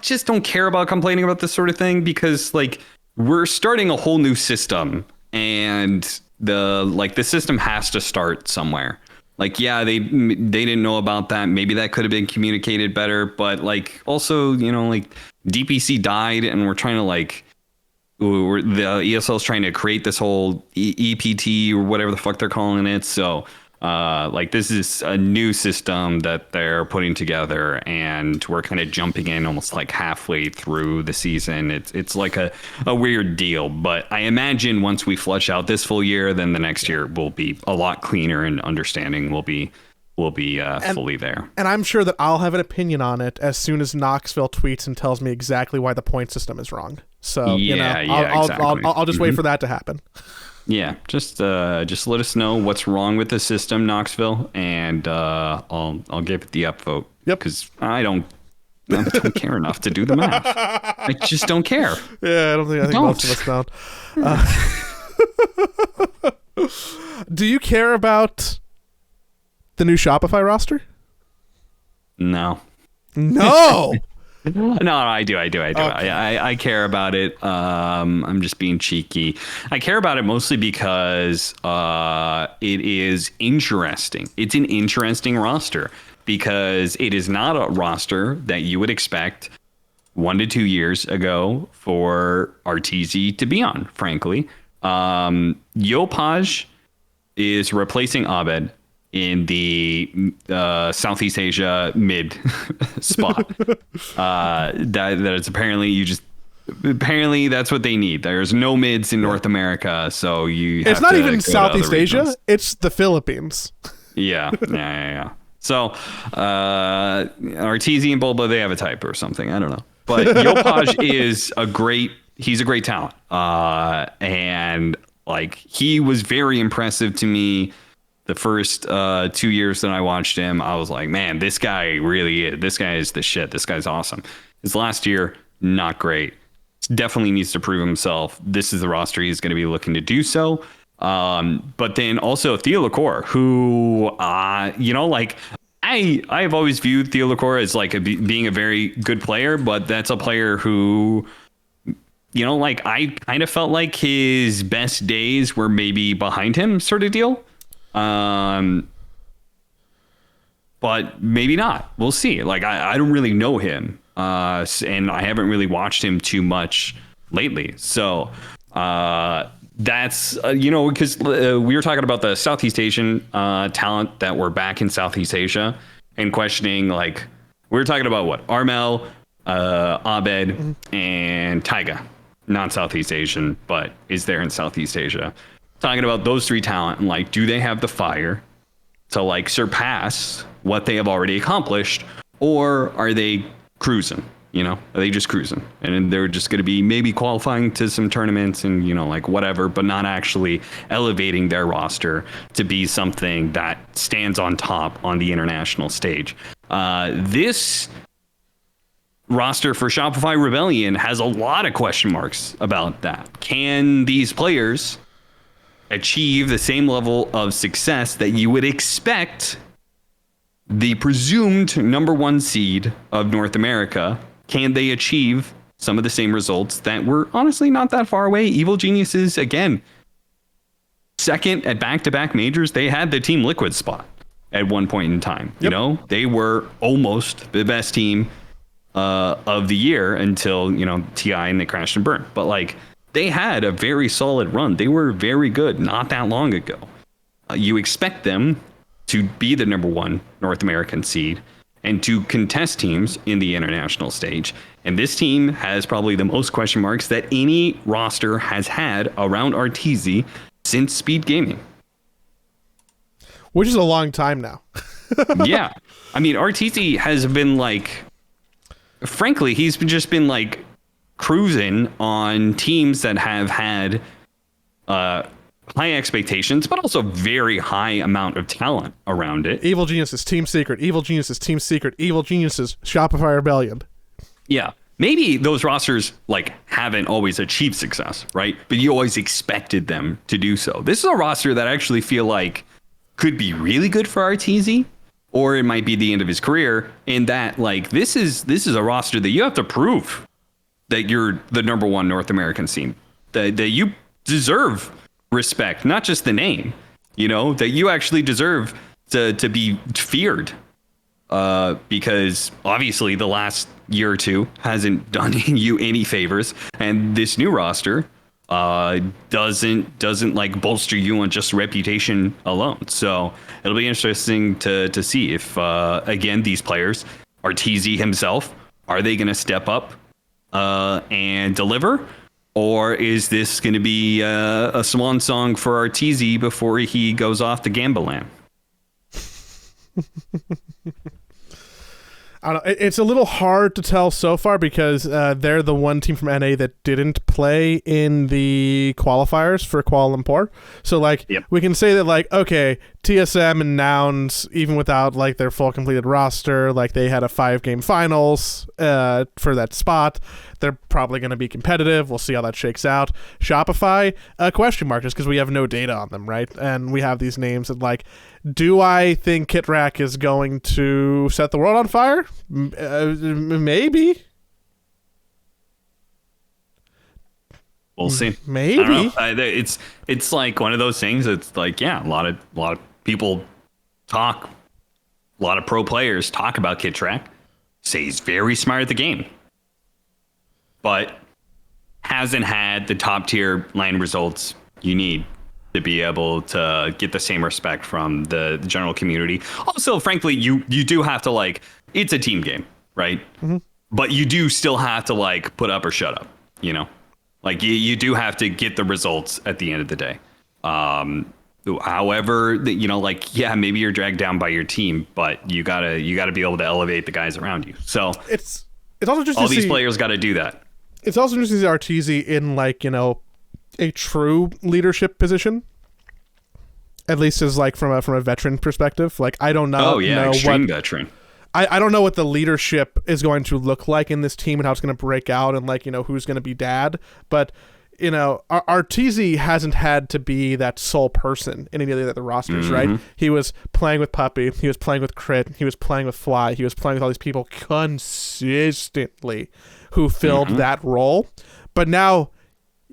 just don't care about complaining about this sort of thing because, like... We're starting a whole new system, and the system has to start somewhere. Like, yeah, they didn't know about that. Maybe that could have been communicated better, but like also, you know, like DPC died, and we're trying to the ESL is trying to create this whole EPT or whatever the fuck they're calling it. So. This is a new system that they're putting together, and we're kind of jumping in almost like halfway through the season. It's like a weird deal, but I imagine once we flush out this full year, then the next year will be a lot cleaner and understanding will be fully there. And I'm sure that I'll have an opinion on it as soon as Knoxville tweets and tells me exactly why the point system is wrong. So exactly. I'll just wait for that to happen. Yeah, just let us know what's wrong with the system, Knoxville, and I'll give it the upvote. Yep. Because I don't care enough to do the math. I just don't care. Yeah, I think most of us don't. Do you care about the new Shopify roster? No. No. No, I do. Okay. I care about it. I'm just being cheeky. I care about it mostly because it is interesting. It's an interesting roster because it is not a roster that you would expect 1 to 2 years ago for RTZ to be on, frankly. Yopaj is replacing Abed in the Southeast Asia mid spot. That is apparently that's what they need. There's no mids in North America, so it's not even Southeast Asia, it's the Philippines. Yeah. So RTZ and Bulba, they have a type or something, I don't know, but Yopaj he's a great talent, and like he was very impressive to me. The first 2 years that I watched him, I was like, man, this guy is the shit. This guy's awesome. His last year, not great. Definitely needs to prove himself. This is the roster he's going to be looking to do so. But then also Theo LaCour, who, I've always viewed Theo LaCour as being a very good player, but that's a player who, I kind of felt like his best days were maybe behind him sort of deal. But maybe not. We'll see. I don't really know him, and I haven't really watched him too much lately. So that's because we were talking about the Southeast Asian talent that were back in Southeast Asia and questioning we were talking about what Armel, Abed, and Taiga, not Southeast Asian, but is there in Southeast Asia. Talking about those three talent and like, do they have the fire to like surpass what they have already accomplished, or are they cruising? You know, are they just cruising and they're just going to be maybe qualifying to some tournaments and, you know, like whatever, but not actually elevating their roster to be something that stands on top on the international stage. This roster for Shopify Rebellion has a lot of question marks about that. Can these players achieve the same level of success that you would expect the presumed number one seed of North America? Can they achieve some of the same results that were honestly not that far away? Evil Geniuses, again, second at back-to-back majors. They had the Team Liquid spot at one point in time. Yep. You know, they were almost the best team of the year until, you know, TI and they crashed and burned. But like, they had a very solid run. They were very good not that long ago. You expect them to be the number one North American seed and to contest teams in the international stage. And this team has probably the most question marks that any roster has had around RTZ since Speed Gaming. Which is a long time now. Yeah. I mean, RTZ has been like, frankly, he's just been like cruising on teams that have had high expectations, but also very high amount of talent around it. Evil Geniuses, Team Secret, Evil Geniuses, Team Secret, Evil Geniuses, Shopify Rebellion. Yeah. Maybe those rosters like haven't always achieved success, right? But you always expected them to do so. This is a roster that I actually feel like could be really good for RTZ, or it might be the end of his career, in that like this is a roster that you have to prove that you're the number one North American scene, that you deserve respect, not just the name, you know, that you actually deserve to be feared, because obviously the last year or two hasn't done you any favors, and this new roster doesn't like bolster you on just reputation alone. So it'll be interesting to see if again these players, RTZ himself, are they going to step up and deliver? Or is this going to be a swan song for RTZ before he goes off to Gambaland? I don't know. It's a little hard to tell so far because they're the one team from NA that didn't play in the qualifiers for Kuala Lumpur. So, like, yep. We can say that, like, okay, TSM and Nouns, even without, like, their full completed roster, like, they had a 5-game finals for that spot. They're probably going to be competitive. We'll see how that shakes out. Shopify, question mark, just because we have no data on them, right? And we have these names that, like, do I think Kitrak is going to set the world on fire? Maybe. We'll see. Maybe. I don't know. It's like one of those things. It's like, yeah, a lot of people talk, a lot of pro players talk about Kitrak, say he's very smart at the game, but hasn't had the top tier line results you need to be able to get the same respect from the general community. Also, frankly, you do have to, like, it's a team game, right? Mm-hmm. But you do still have to, like, put up or shut up, you know? Like, you do have to get the results at the end of the day. However, you know, like, yeah, maybe you're dragged down by your team, but you gotta be able to elevate the guys around you. So it's also just all these players got to do that. It's also just to see RTZ in, like, you know, a true leadership position, at least as, like, from a veteran perspective. Like, I don't know. Oh yeah, extreme veteran. I don't know what the leadership is going to look like in this team and how it's going to break out and, like, you know, who's going to be dad. But, you know, RTZ hasn't had to be that sole person in any of the other rosters, mm-hmm. right? He was playing with Puppy. He was playing with Crit. He was playing with Fly. He was playing with all these people consistently who filled mm-hmm. that role. But now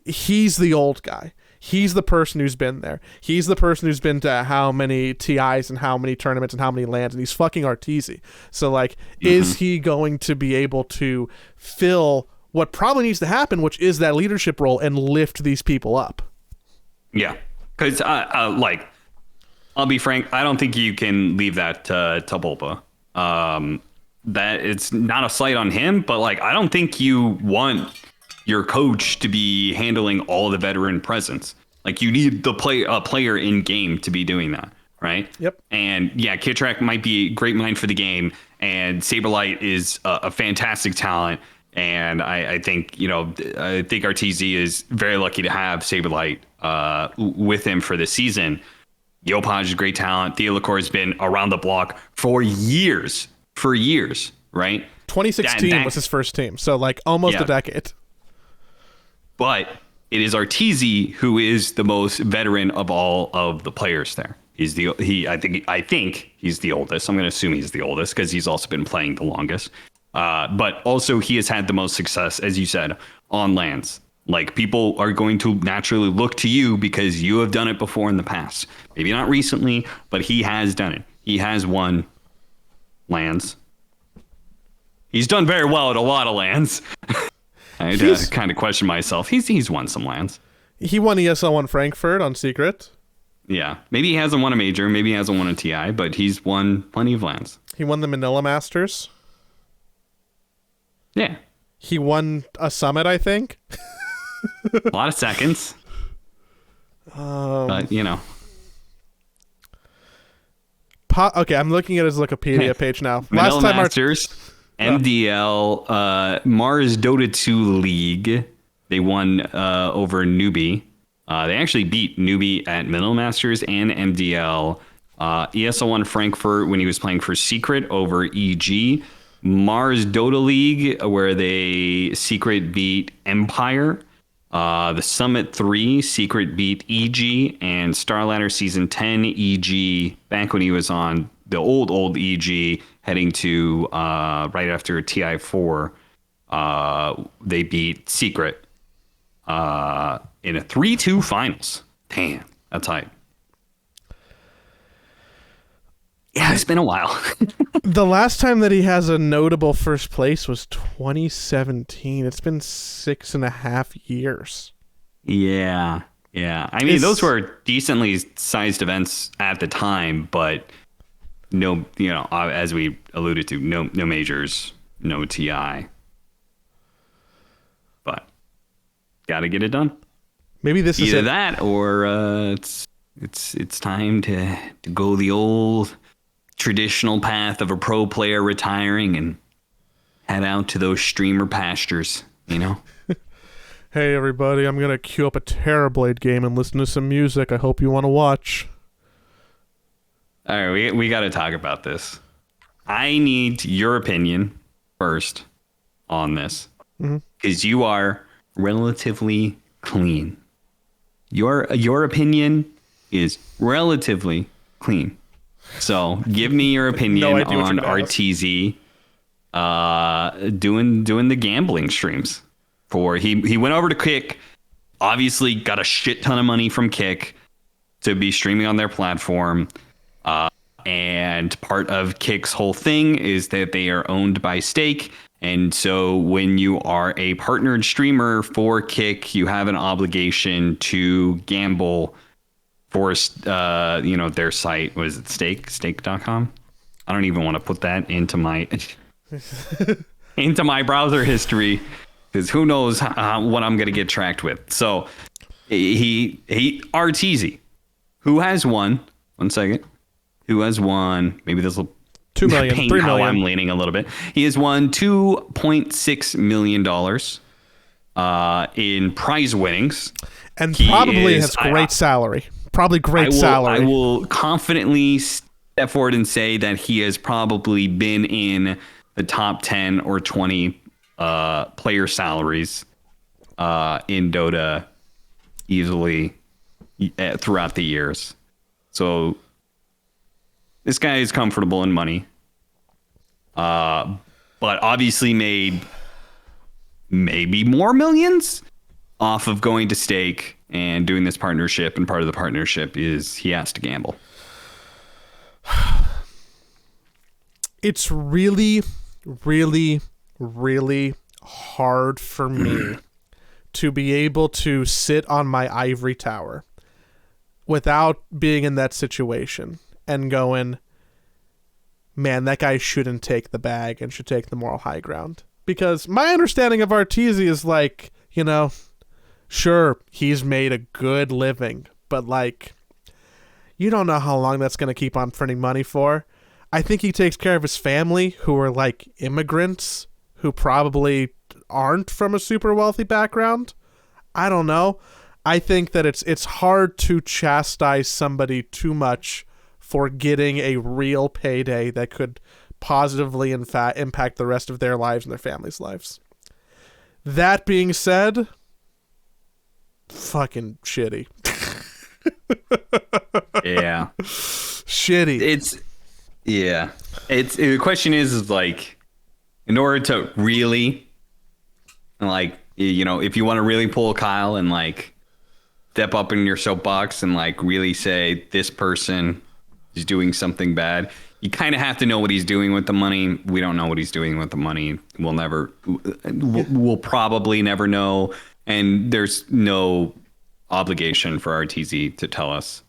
he's the old guy. He's the person who's been there. He's the person who's been to how many TIs and how many tournaments and how many lands, and he's fucking RTZ. So, like, mm-hmm. is he going to be able to fill what probably needs to happen, which is that leadership role, and lift these people up? Yeah, because, like, I'll be frank, I don't think you can leave that to Bulba. That it's not a slight on him, but, like, I don't think you want your coach to be handling all the veteran presence. Like you need the player in game to be doing that, right? Yep. And yeah, Kitrak might be a great mind for the game, and Saberlight is a fantastic talent. And I think, I think RTZ is very lucky to have Saberlight with him for this season. Yopaj is a great talent. Theolacor has been around the block for years, right? 2016 was his first team, so like almost a decade. But it is RTZ who is the most veteran of all of the players there. I think he's the oldest. I'm going to assume he's the oldest because he's also been playing the longest. But also he has had the most success, as you said, on lands. Like people are going to naturally look to you because you have done it before in the past. Maybe not recently, but he has done it. He has won lands. He's done very well at a lot of lands. I had to kind of question myself. He's won some lands. He won ESL 1 Frankfurt on Secret. Yeah. Maybe he hasn't won a major. Maybe he hasn't won a TI, but he's won plenty of lands. He won the Manila Masters. Yeah. He won a summit, I think. A lot of seconds. But, Okay, I'm looking at his Wikipedia page now. Manila Masters, MDL, Mars Dota 2 League. They won over Newbie. They actually beat Newbie at Manila Masters and MDL. ESL 1 Frankfurt when he was playing for Secret over EG. Mars Dota League, where they Secret beat Empire. The Summit 3, Secret beat EG, and Starladder Season 10, EG, back when he was on the old EG, heading to right after TI4, they beat Secret in a 3-2 finals. Damn, that's hype. Yeah, it's been a while. The last time that he has a notable first place was 2017. It's been 6.5 years. Yeah. I mean, those were decently sized events at the time, but no, as we alluded to, no majors, no TI. But got to get it done. Maybe this is either that, or it's time to go the old traditional path of a pro player retiring and head out to those streamer pastures, Hey everybody, I'm gonna queue up a Terrorblade game and listen to some music. I hope you want to watch. All right, we got to talk about this. I need your opinion first on this, because you are relatively clean. Your opinion is relatively clean. So give me your opinion on RTZ doing the gambling streams. He went over to Kick, obviously got a shit ton of money from Kick to be streaming on their platform. And part of Kick's whole thing is that they are owned by Stake. And so when you are a partnered streamer for Kick, you have an obligation to gamble for their site. Was it stake.com? I don't even want to put that into my browser history, because who knows what I'm going to get tracked with. So he RTZ, who has won, maybe this will 2 million, paint 3 how million. I'm leaning a little bit. He has won $2.6 million in prize winnings, and probably has great salary. Probably great salary. I will confidently step forward and say that he has probably been in the top 10 or 20 player salaries in Dota easily throughout the years. So this guy is comfortable in money, but obviously made maybe more millions off of going to Stake and doing this partnership. And part of the partnership is he has to gamble. It's really, really, really hard for me to be able to sit on my ivory tower without being in that situation and going, man, that guy shouldn't take the bag and should take the moral high ground. Because my understanding of RTZ is like, you know, sure, he's made a good living, but like, you don't know how long that's going to keep on printing money for. I think he takes care of his family, who are like immigrants who probably aren't from a super wealthy background. I don't know. I think that it's hard to chastise somebody too much for getting a real payday that could positively impact the rest of their lives and their families' lives. That being said, fucking shitty. Yeah. Shitty. It's the question is like, in order to really, like, you know, if you want to really pull Kyle and like step up in your soapbox and like really say this person is doing something bad, you kind of have to know what he's doing with the money. We don't know what he's doing with the money. We'll probably never know. And there's no obligation for RTZ to tell us.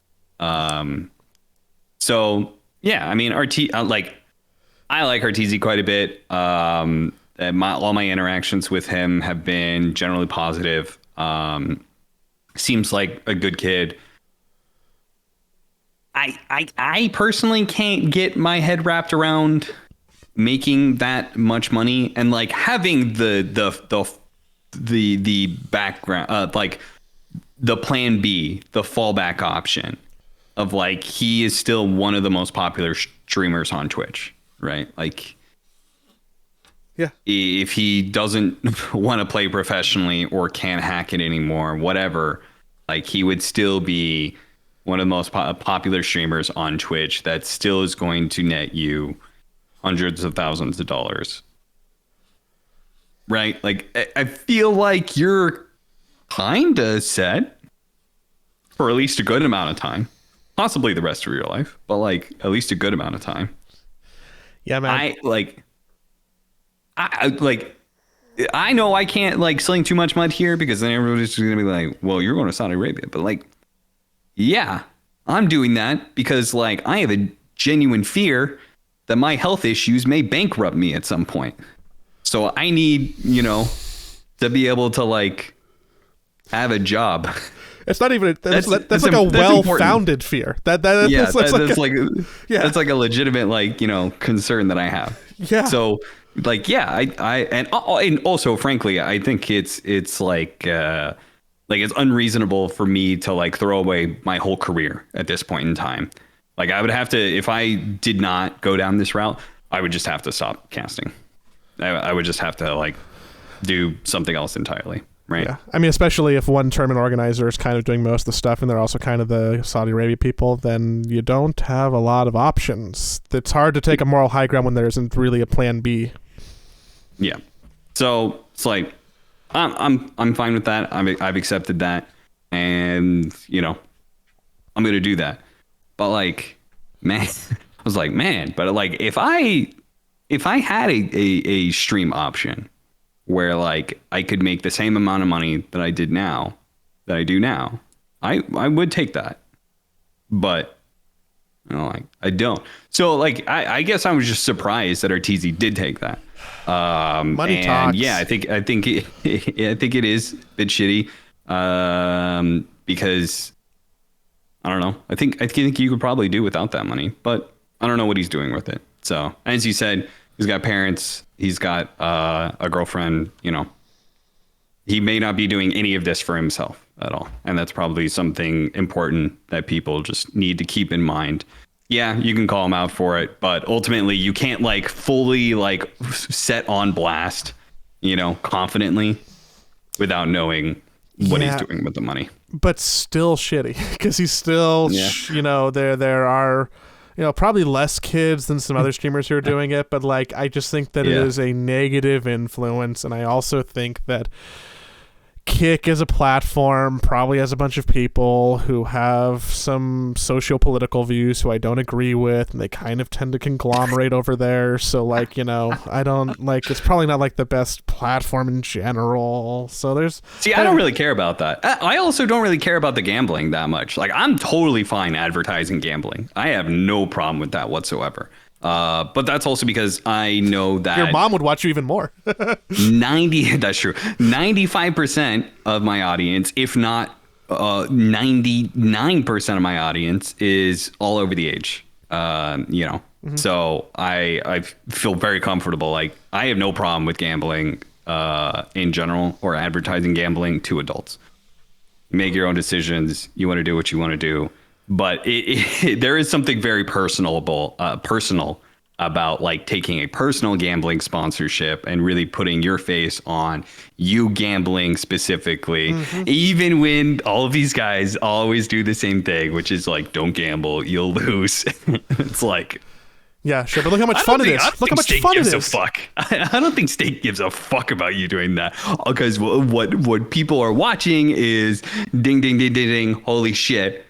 So yeah, I mean, I like RTZ quite a bit. All my interactions with him have been generally positive. Seems like a good kid. I personally can't get my head wrapped around making that much money and like having the background, like the plan B, the fallback option of like, he is still one of the most popular streamers on Twitch, right? Like, yeah, if he doesn't want to play professionally or can't hack it anymore, whatever, like he would still be one of the most popular streamers on Twitch that still is going to net you hundreds of thousands of dollars. Right? Like, I feel like you're kind of set for at least a good amount of time. Possibly the rest of your life, but like at least a good amount of time. Yeah, man. I know I can't like sling too much mud here because then everybody's going to be like, well, you're going to Saudi Arabia. But like, yeah, I'm doing that because like I have a genuine fear that my health issues may bankrupt me at some point. So I need, you know, to be able to like have a job. It's not even that's like a well-founded fear. That's like a legitimate like, you know, concern that I have. Yeah. So like, yeah, and also frankly, I think it's like it's unreasonable for me to like throw away my whole career at this point in time. Like I would have to, if I did not go down this route, I would just have to stop casting. I would just have to like do something else entirely. Right. Yeah. I mean, especially if one tournament organizer is kind of doing most of the stuff and they're also kind of the Saudi Arabia people, then you don't have a lot of options. It's hard to take a moral high ground when there isn't really a plan B. Yeah. So it's like, I'm fine with that. I've accepted that, and you know, I'm going to do that. But like, man, I was like, man, but like, if I had a stream option where like I could make the same amount of money that I do now, I would take that. But you know, like I don't. So like I guess I was just surprised that RTZ did take that. Money talks. Yeah, I think it is a bit shitty. Because I don't know. I think you could probably do without that money, but I don't know what he's doing with it. So as you said, he's got parents. He's got a girlfriend. You know, he may not be doing any of this for himself at all, and that's probably something important that people just need to keep in mind. Yeah, you can call him out for it, but ultimately you can't like fully like set on blast, you know, confidently without knowing what he's doing with the money. But still shitty because he's still, you know, there are, you know, probably less kids than some other streamers who are doing it, but like I just think that it is a negative influence, and I also think that Kick as a platform probably has a bunch of people who have some socio-political views who I don't agree with, and they kind of tend to conglomerate over there. So like, you know, I don't like, it's probably not like the best platform in general. So there's I don't really care about that. I also don't really care about the gambling that much. Like I'm totally fine advertising gambling. I have no problem with that whatsoever. But that's also because I know that Your mom would watch you even more. 90, that's true. 95% of my audience, if not 99% of my audience, is all over the age. So I feel very comfortable. Like, I have no problem with gambling in general, or advertising gambling to adults. Make your own decisions. You want to do what you want to do. But there is something very personal about like taking a personal gambling sponsorship and really putting your face on you gambling specifically, even when all of these guys always do the same thing, which is like, don't gamble, you'll lose. It's like, yeah, sure, but look how much fun it is. Look how much fun it is. I don't think State gives a fuck about you doing that, because what people are watching is ding, ding, ding, ding, ding. Holy shit.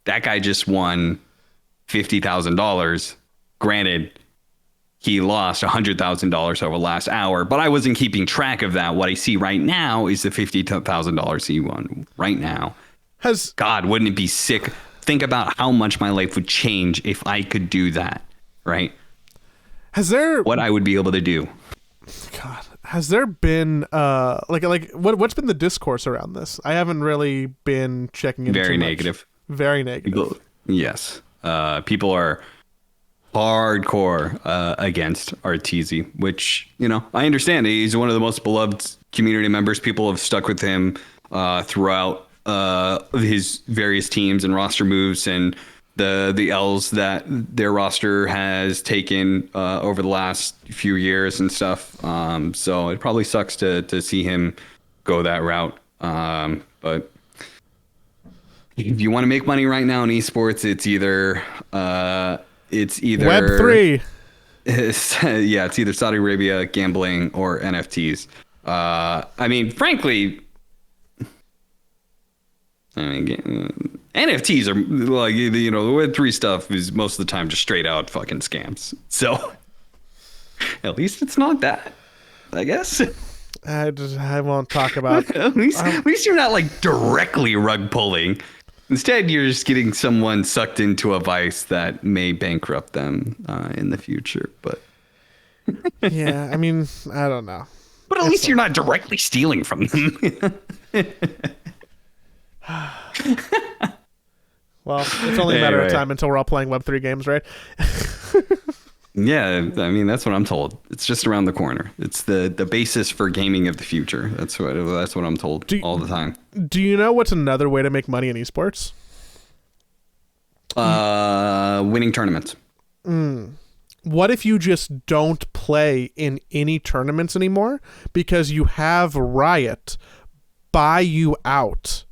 That guy just won $50,000. Granted, he lost $100,000 over the last hour, but I wasn't keeping track of that. What I see right now is the $50,000 he won right now. God, wouldn't it be sick? Think about how much my life would change if I could do that, right? What I would be able to do. God, has there been what's been the discourse around this? I haven't really been checking into Very too much. negative. Very negative. Yes. People are hardcore against RTZ, which, I understand. He's one of the most beloved community members. People have stuck with him throughout his various teams and roster moves and the L's that their roster has taken over the last few years and stuff. So it probably sucks to see him go that route. But if you want to make money right now in esports, it's either Web3. It's either Saudi Arabia, gambling, or NFTs. Frankly, NFTs are like, the Web3 stuff is most of the time just straight out fucking scams. So at least it's not that, I guess. I won't talk about. At least you're not like directly rug pulling. Instead, you're just getting someone sucked into a vice that may bankrupt them in the future. But yeah, I don't know. But at least you're not directly stealing from them. Well, it's only a matter of time until we're all playing Web3 games, right? Yeah, that's what I'm told. It's just around the corner. It's the basis for gaming of the future. That's what I'm told all the time. Do you know what's another way to make money in esports? Winning tournaments. What if you just don't play in any tournaments anymore because you have Riot buy you out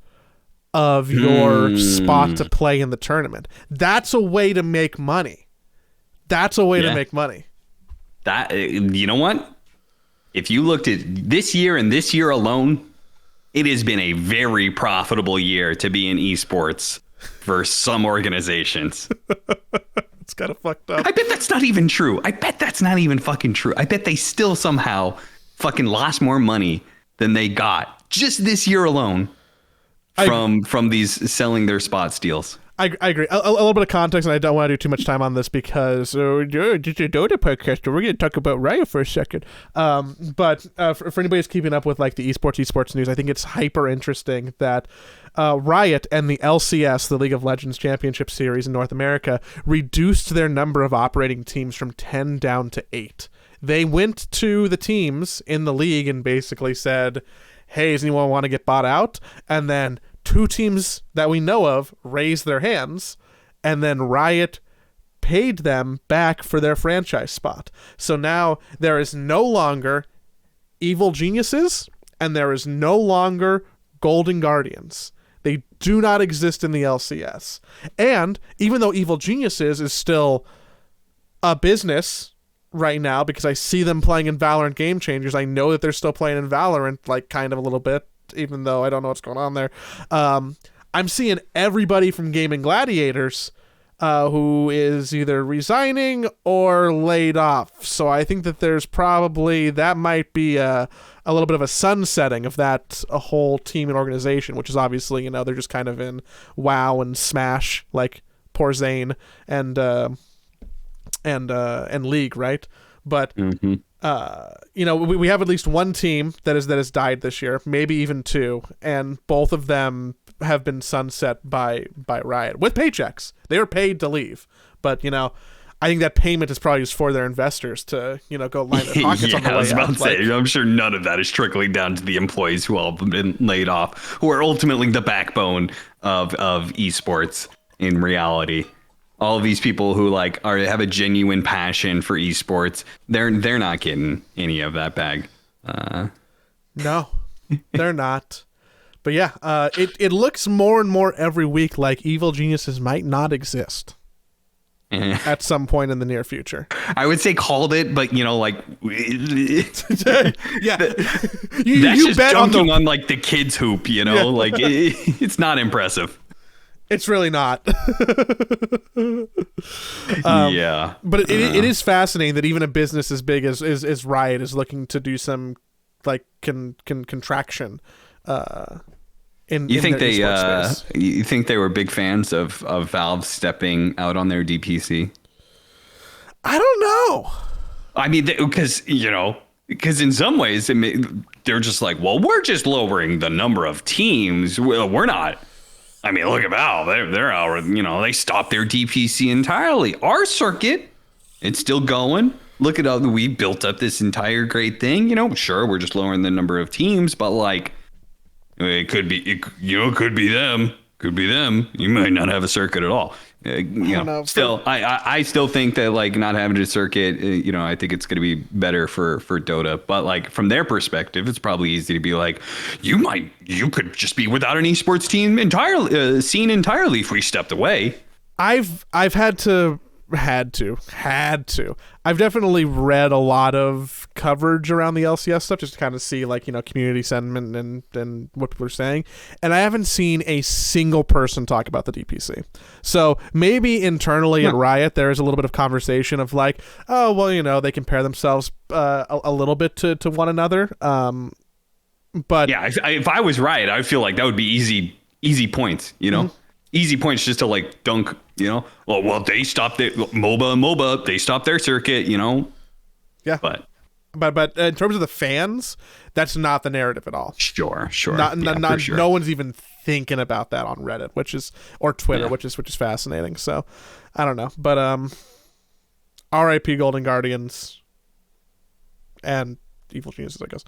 of your spot to play in the tournament? That's a way to make money. That's a way to make money. That, you know what? If you looked at this year and this year alone, it has been a very profitable year to be in esports for some organizations. It's kind of fucked up. I bet that's not even true. I bet that's not even fucking true. I bet they still somehow fucking lost more money than they got just this year alone from these selling their spot steals. I agree. A little bit of context, and I don't want to do too much time on this because it's a DOTA podcast, we're going to talk about Riot for a second. But for anybody who's keeping up with like the esports news, I think it's hyper interesting that Riot and the LCS, the League of Legends Championship Series in North America, reduced their number of operating teams from 10 down to 8. They went to the teams in the league and basically said, hey, does anyone want to get bought out? And then 2 teams that we know of raised their hands, and then Riot paid them back for their franchise spot. So now there is no longer Evil Geniuses, and there is no longer Golden Guardians. They do not exist in the LCS. And even though Evil Geniuses is still a business right now, because I see them playing in Valorant Game Changers, I know that they're still playing in Valorant, like kind of a little bit, even though I don't know what's going on there. I'm seeing everybody from Gaming Gladiators who is either resigning or laid off. So I think that there's probably, that might be a little bit of a sunsetting of that a whole team and organization, which is obviously, they're just kind of in WoW and Smash, like poor Zane. And and League, right? But Mm-hmm. we have at least one team that has died this year, maybe even two, and both of them have been sunset by Riot with paychecks. They were paid to leave, but I think that payment is probably just for their investors to go line their pockets on the way out. I was about to say, I'm sure none of that is trickling down to the employees who all have been laid off, who are ultimately the backbone of esports in reality. All of these people who have a genuine passion for esports, they're not getting any of that bag. No, they're not. But yeah, it looks more and more every week like Evil Geniuses might not exist at some point in the near future. I would say called it, but yeah, that's just bet jumping on the kids hoop. It's not impressive. It's really not. Yeah, but it is fascinating that even a business as big as Riot is looking to do some contraction. You think they were big fans of Valve stepping out on their DPC? I don't know. I mean, because in some ways they're just like, well, we're just lowering the number of teams. We're not. I mean, look at Valve. They're out. They stopped their DPC entirely. Our circuit, it's still going. Look at how we built up this entire great thing. Sure, we're just lowering the number of teams, but it could be, it could be them. Could be them. You might not have a circuit at all. Still, I still think that not having a circuit, I think it's going to be better for Dota. But from their perspective, it's probably easy to be like, you could just be without an esports team entirely, scene entirely if we stepped away. I've had to. I've definitely read a lot of coverage around the LCS stuff just to kind of see community sentiment and what people are saying, and I haven't seen a single person talk about the DPC. So maybe internally at Riot there is a little bit of conversation of oh well, they compare themselves a little bit to one another. But yeah, if I was Riot, I feel like that would be easy points. Mm-hmm. Easy points just to dunk, well, they stopped it. MOBA, they stopped their circuit, Yeah. But in terms of the fans, that's not the narrative at all. Sure. Not sure. No one's even thinking about that on Reddit, or Twitter, which is fascinating. So I don't know. But RIP Golden Guardians and Evil Geniuses, I guess.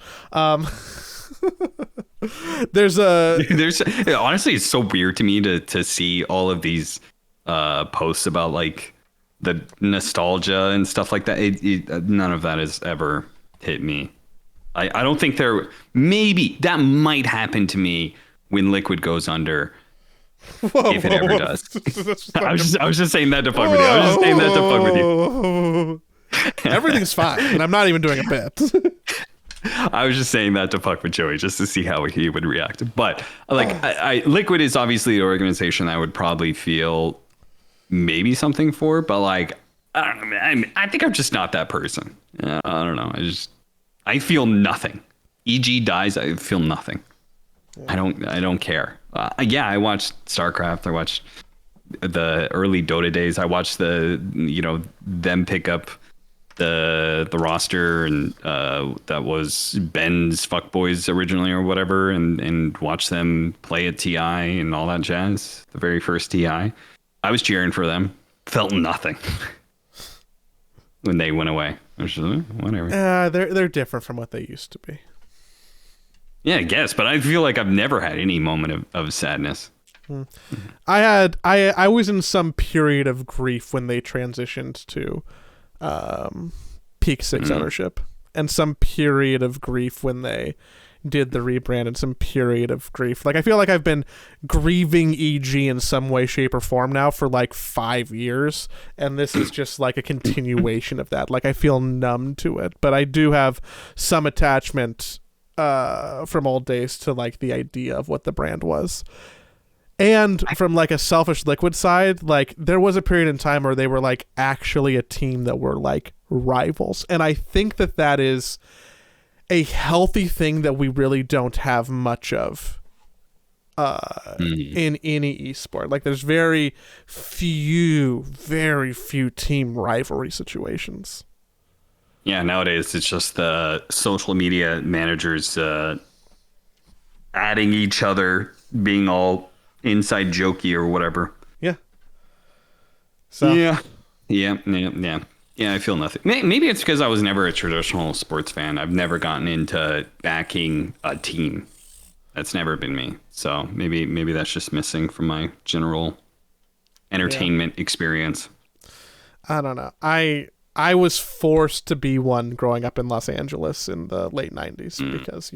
There's honestly, it's so weird to me to see all of these posts about the nostalgia and stuff like that. None of that has ever hit me. I don't think maybe that might happen to me when Liquid goes under. If it ever does. I was just saying that to fuck with you. I was just saying that to fuck with you. Everything's fine, and I'm not even doing a bit. I was just saying that to fuck with Joey, just to see how he would react. But Liquid is obviously the organization I would probably feel maybe something for, but I don't know. I think I'm just not that person. I don't know. I feel nothing. EG dies, I feel nothing. I don't care. I watched StarCraft. I watched the early Dota days. I watched them pick up the roster, and that was Ben's Fuckboys originally or whatever, and watch them play at TI and all that jazz. The very first TI, I was cheering for them. Felt nothing when they went away. I was just, whatever. They're different from what they used to be. Yeah, I guess, but I feel like I've never had any moment of sadness. I was in some period of grief when they transitioned to Peak 6 ownership, and some period of grief when they did the rebrand, and some period of grief. I feel like I've been grieving EG in some way, shape, or form now for 5 years, and this is just a continuation of that. I feel numb to it, but I do have some attachment from old days to the idea of what the brand was. And from a selfish Liquid side, there was a period in time where they were actually a team that were rivals. And I think that is a healthy thing that we really don't have much of in any esport. Like there's very few team rivalry situations. Yeah, nowadays it's just the social media managers adding each other, being all inside jokey or whatever. Yeah. So Yeah, I feel nothing. Maybe it's because I was never a traditional sports fan. I've never gotten into backing a team. That's never been me. So maybe that's just missing from my general entertainment experience. I don't know. I was forced to be one growing up in Los Angeles in the late 90s because,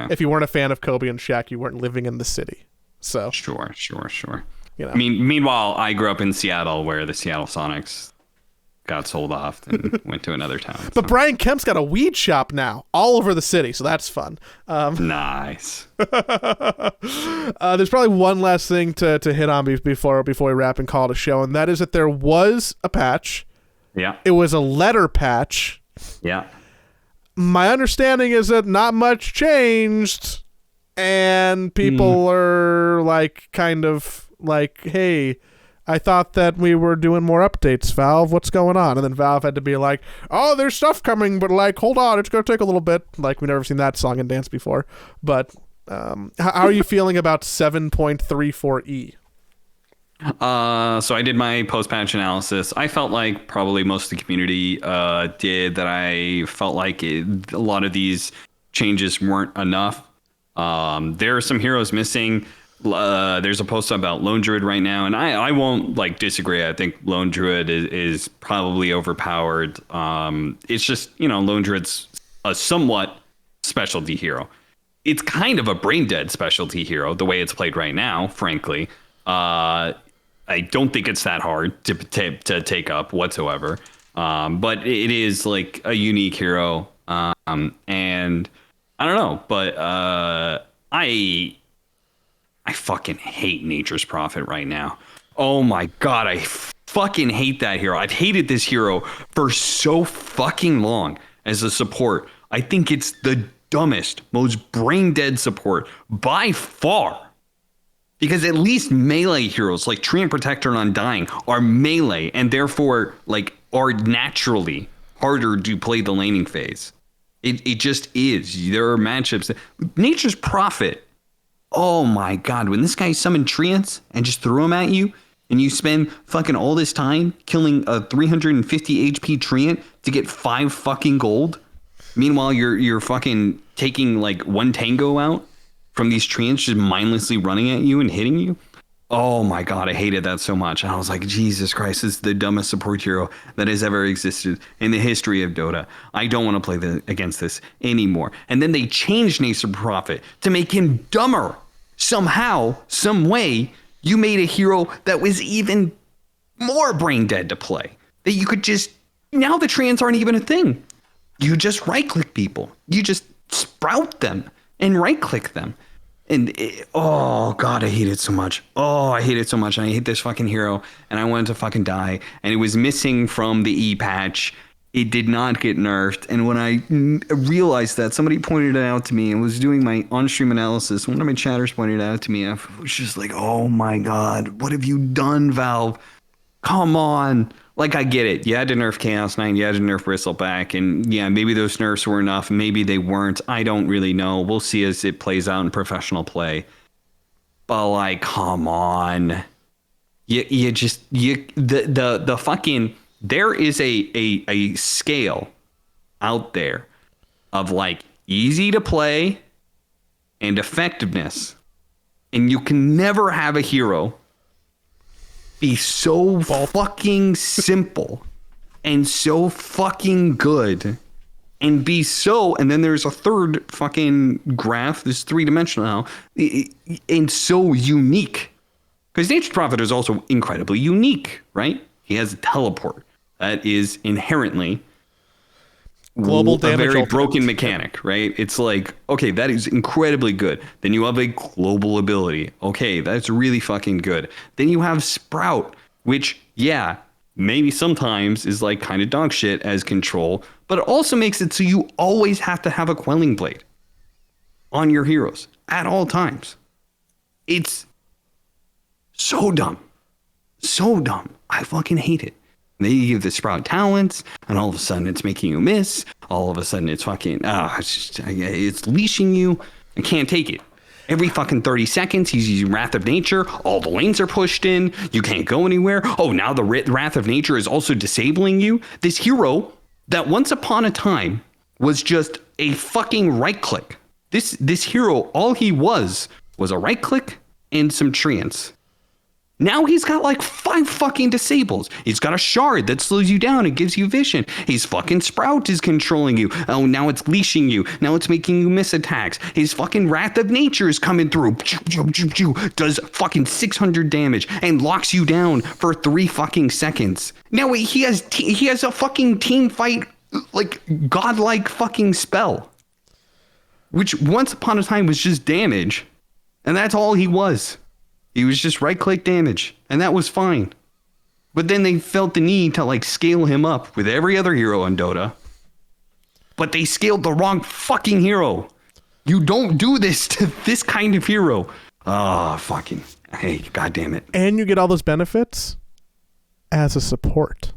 if you weren't a fan of Kobe and Shaq, you weren't living in the city. So Sure. Meanwhile, I grew up in Seattle where the Seattle Sonics got sold off and went to another town. But Brian Kemp's got a weed shop now all over the city, so that's fun. Nice. There's probably one last thing to hit on before we wrap and call it a show, and that is that there was a patch. Yeah. It was a letter patch. Yeah. My understanding is that not much changed, and people are kind of like, hey, I thought that we were doing more updates, Valve. What's going on? And then Valve had to be like, oh, there's stuff coming, but hold on, it's going to take a little bit. We've never seen that song and dance before. But how are you feeling about 7.34E? So I did my post-patch analysis. I felt like probably most of the community did, that I felt like a lot of these changes weren't enough. There are some heroes missing. There's a post about Lone Druid right now, and I won't disagree. I think Lone Druid is probably overpowered. It's just, Lone Druid's a somewhat specialty hero. It's kind of a brain dead specialty hero the way it's played right now, frankly. I don't think it's that hard to take up whatsoever. But it is a unique hero. And I don't know, but I fucking hate Nature's Prophet right now. Oh my God, I fucking hate that hero. I've hated this hero for so fucking long as a support. I think it's the dumbest, most brain dead support by far. Because at least melee heroes like Treant Protector and Undying are melee and therefore are naturally harder to play the laning phase. It just is. There are matchups. Nature's Prophet. Oh my God. When this guy summoned Treants and just threw them at you, and you spend fucking all this time killing a 350 HP Treant to get 5 fucking gold. Meanwhile, you're fucking taking one tango out from these Treants just mindlessly running at you and hitting you. Oh my God, I hated that so much. And I was like, Jesus Christ, this is the dumbest support hero that has ever existed in the history of Dota. I don't want to play against this anymore. And then they changed Nature's Prophet to make him dumber. Somehow, some way, you made a hero that was even more brain dead to play. That you could just, now the Treants aren't even a thing. You just right-click people. You just sprout them and right-click them. And oh God, I hate it so much. Oh, I hate it so much. And I hate this fucking hero. And I wanted to fucking die. And it was missing from the E patch. It did not get nerfed. And when I realized that, somebody pointed it out to me and was doing my on-stream analysis. One of my chatters pointed it out to me. I was just like, oh my God, what have you done, Valve? Come on. I get it. You had to nerf Chaos Knight. You had to nerf Bristleback. And yeah, maybe those nerfs were enough. Maybe they weren't. I don't really know. We'll see as it plays out in professional play. But come on. The fucking, there is a scale out there of easy to play and effectiveness. And you can never have a hero be so fucking simple and so fucking good and be so, and then there's a third fucking graph, this 3-dimensional now, and so unique. Because Nature's Prophet is also incredibly unique, right? He has a teleport that is inherently global a damage very ultimate. broken mechanic, right? It's okay, that is incredibly good. Then you have a global ability. Okay, that's really fucking good. Then you have Sprout, which, yeah, maybe sometimes is kind of dog shit as control, but it also makes it so you always have to have a Quelling Blade on your heroes at all times. It's so dumb. So dumb. I fucking hate it. They give the Sprout talents, and all of a sudden it's making you miss. All of a sudden it's fucking, it's leashing you. I can't take it. Every fucking 30 seconds, he's using Wrath of Nature. All the lanes are pushed in. You can't go anywhere. Oh, now the Wrath of Nature is also disabling you. This hero that once upon a time was just a fucking right click. This hero, all he was a right click and some treants. Now he's got like 5 fucking disables. He's got a shard that slows you down and gives you vision. His fucking Sprout is controlling you. Oh, now it's leashing you. Now it's making you miss attacks. His fucking Wrath of Nature is coming through. Does fucking 600 damage and locks you down for 3 fucking seconds. Now he has a fucking team fight, like godlike fucking spell, which once upon a time was just damage. And that's all he was. He was just right-click damage, and that was fine. But then they felt the need to like scale him up with every other hero on Dota. But they scaled the wrong fucking hero. You don't do this to this kind of hero. Oh, fucking, hey, goddamn it. And you get all those benefits as a support.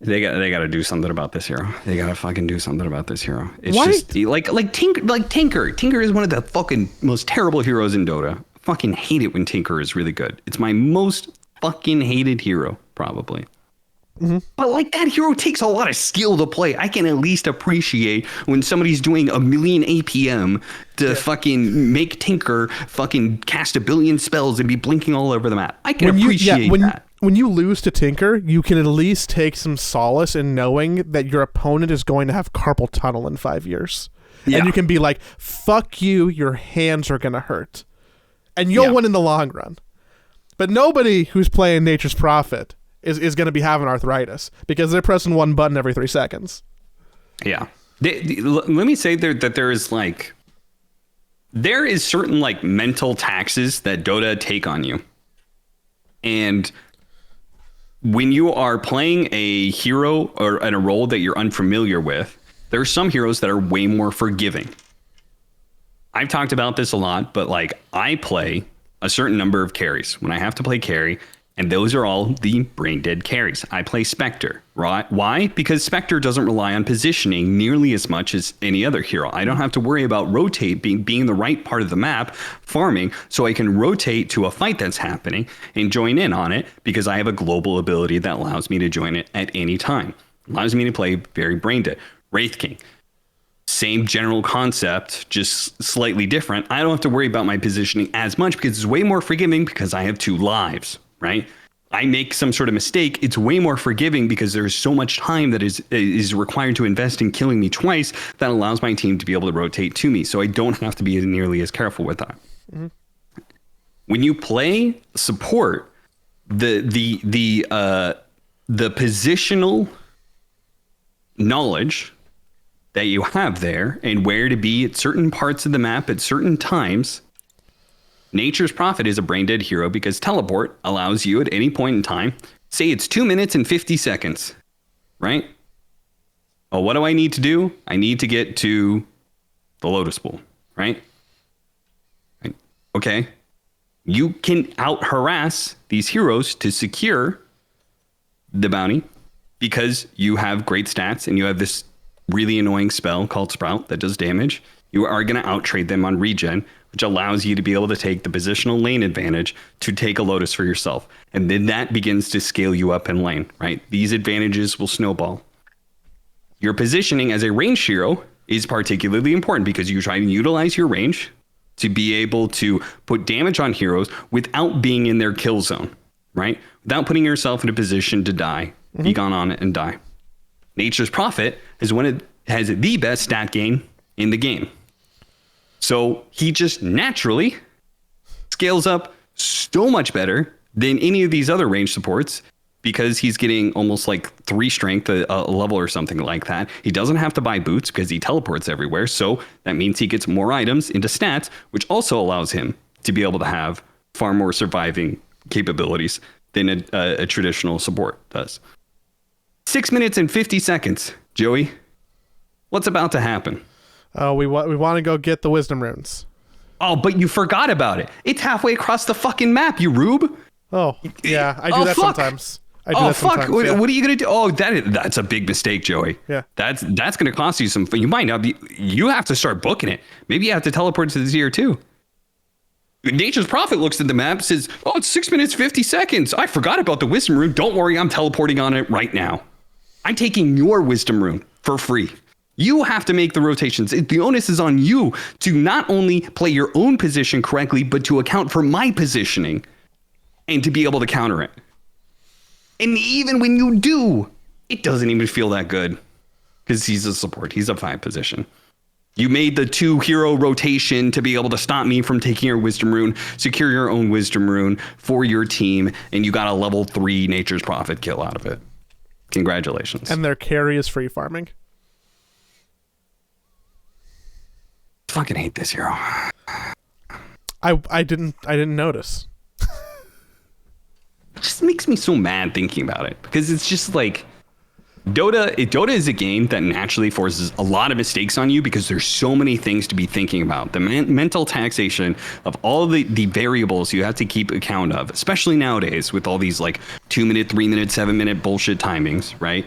They got to do something about this hero. They got to fucking do something about this hero. It's what? Just like Tinker. Tinker is one of the fucking most terrible heroes in Dota. I fucking hate it when Tinker is really good. It's my most fucking hated hero, probably. Mm-hmm. But like that hero takes a lot of skill to play. I can at least appreciate when somebody's doing a million APM to fucking make Tinker fucking cast a billion spells and be blinking all over the map. I can appreciate that. When you lose to Tinker, you can at least take some solace in knowing that your opponent is going to have carpal tunnel in 5 years. Yeah. And you can be like, fuck you, your hands are going to hurt. And you'll win in the long run. But nobody who's playing Nature's Prophet is going to be having arthritis because they're pressing one button every 3 seconds. Yeah. Let me say that there is certain like mental taxes that Dota take on you. And when you are playing a hero or in a role that you're unfamiliar with, there are some heroes that are way more forgiving. I've talked about this a lot, but like I play a certain number of carries when I have to play carry, and those are all the brain dead carries. I play Spectre, right? Why? Because Spectre doesn't rely on positioning nearly as much as any other hero. I don't have to worry about rotate being the right part of the map, farming, so I can rotate to a fight that's happening and join in on it because I have a global ability that allows me to join it at any time. Allows me to play very brain dead. Wraith King. Same general concept, just slightly different. I don't have to worry about my positioning as much because it's way more forgiving because I have 2 lives. Right? I make some sort of mistake, it's way more forgiving because there's so much time that is required to invest in killing me twice that allows my team to be able to rotate to me. So I don't have to be nearly as careful with that. Mm-hmm. When you play support, the positional knowledge that you have there and where to be at certain parts of the map at certain times. Nature's Prophet is a brain dead hero because teleport allows you at any point in time, say it's 2 minutes and 50 seconds, right? Well, what do I need to do? I need to get to the Lotus Pool, right? Okay. You can out harass these heroes to secure the bounty because you have great stats and you have this really annoying spell called Sprout that does damage. You are going to outtrade them on regen, which allows you to be able to take the positional lane advantage to take a Lotus for yourself. And then that begins to scale you up in lane, right? These advantages will snowball. Your positioning as a range hero is particularly important because you try to utilize your range to be able to put damage on heroes without being in their kill zone, right? Without putting yourself in a position to die, be gone on it and die. Nature's Prophet is when it has the best stat gain in the game. So he just naturally scales up so much better than any of these other range supports because he's getting almost like 3 strength a level or something like that. He doesn't have to buy boots because he teleports everywhere. So that means he gets more items into stats, which also allows him to be able to have far more surviving capabilities than a traditional support does. 6 minutes and 50 seconds, Joey. What's about to happen? Oh, we want to go get the wisdom runes. Oh, but you forgot about it. It's halfway across the fucking map, you rube. Oh, yeah, I do that fuck. sometimes. Fuck! What, yeah. what are you gonna do? Oh, that's a big mistake, Joey. Yeah. That's gonna cost you some. You might not be. You have to start booking it. Maybe you have to teleport to the tier 2. Nature's Prophet looks at the map, says, "Oh, it's 6 minutes 50 seconds. I forgot about the wisdom rune. Don't worry, I'm teleporting on it right now. I'm taking your wisdom rune for free." You have to make the rotations. The onus is on you to not only play your own position correctly, but to account for my positioning and to be able to counter it. And even when you do, it doesn't even feel that good because he's a support. He's a 5 position. You made the 2 hero rotation to be able to stop me from taking your wisdom rune, secure your own wisdom rune for your team, and you got a level 3 Nature's Prophet kill out of it. Congratulations. And their carry is free farming. Fucking hate this hero. I didn't notice. It just makes me so mad thinking about it because it's just like Dota is a game that naturally forces a lot of mistakes on you because there's so many things to be thinking about. The mental taxation of all the variables you have to keep account of, especially nowadays with all these like 2 minute, 3 minute, 7 minute bullshit timings, right?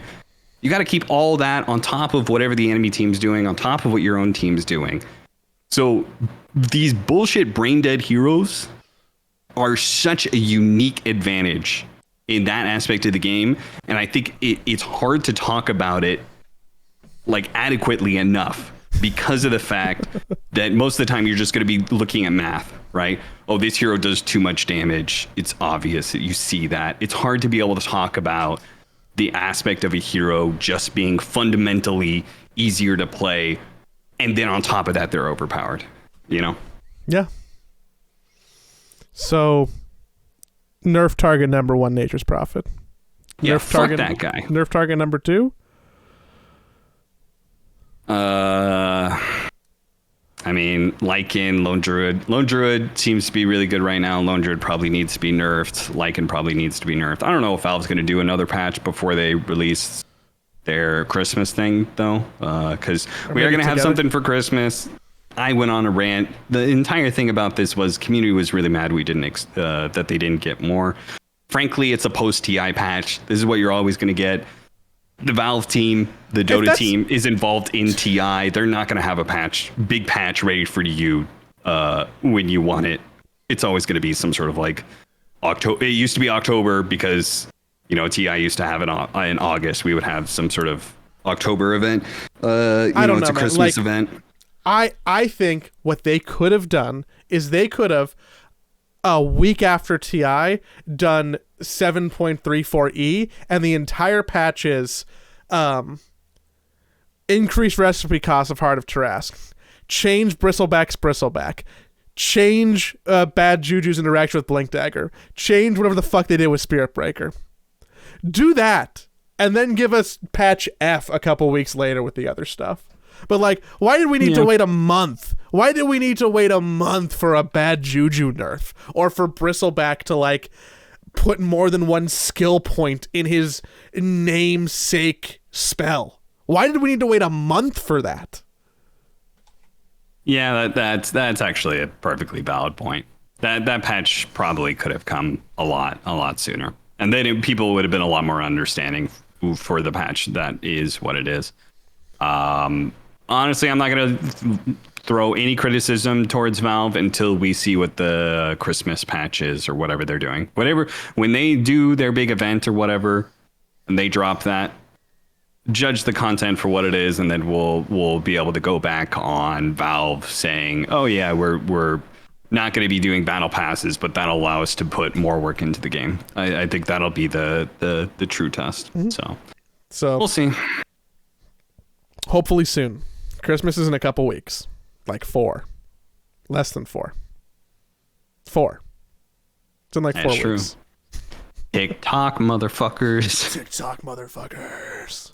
You got to keep all that on top of whatever the enemy team's doing, on top of what your own team's doing. So these bullshit brain dead heroes are such a unique advantage in that aspect of the game. And I think it's hard to talk about it like adequately enough because of the fact that most of the time you're just going to be looking at math, right? Oh, this hero does too much damage. It's obvious that you see that. It's hard to be able to talk about the aspect of a hero just being fundamentally easier to play. And then on top of that, they're overpowered, you know? Yeah. So, nerf target number 1, Nature's Prophet. Yeah, nerf fuck target, that guy. Nerf target number 2? I mean, Lycan, Lone Druid. Lone Druid seems to be really good right now. Lone Druid probably needs to be nerfed. Lycan probably needs to be nerfed. I don't know if Valve's going to do another patch before they release their Christmas thing, though, because we are going to have something for Christmas. I went on a rant. The entire thing about this was community was really mad we didn't that they didn't get more. Frankly, it's a post-TI patch. This is what you're always going to get. The Valve team, the Dota team is involved in TI. They're not going to have a big patch ready for you when you want it. It's always going to be some sort of like October. It used to be October because, you know, TI used to have it in August. We would have some sort of October event. I don't know, it's a Christmas event. I think what they could have done is they could have a week after TI done 7.34E and the entire patch is increase recipe cost of Heart of Tarask, change Bristleback's Bristleback, change Bad Juju's interaction with Blink Dagger, change whatever the fuck they did with Spirit Breaker. Do that and then give us patch F a couple weeks later with the other stuff. But like, why did we need to wait a month? Why did we need to wait a month for a Bad Juju nerf or for Bristleback to like put more than one skill point in his namesake spell? Why did we need to wait a month for that? Yeah, that's actually a perfectly valid point. That patch probably could have come a lot sooner, and then people would have been a lot more understanding for the patch that is what it is. Honestly, I'm not going to throw any criticism towards Valve until we see what the Christmas patch is or whatever they're doing. When they do their big event or whatever, and they drop that, judge the content for what it is, and then we'll be able to go back on Valve saying, oh yeah, we're not going to be doing battle passes, but that'll allow us to put more work into the game. I think that'll be the true test. Mm-hmm. So we'll see. Hopefully soon. Christmas is in a couple weeks. Like 4. Less than 4. 4. It's in like 4 weeks. TikTok, motherfuckers. TikTok, motherfuckers.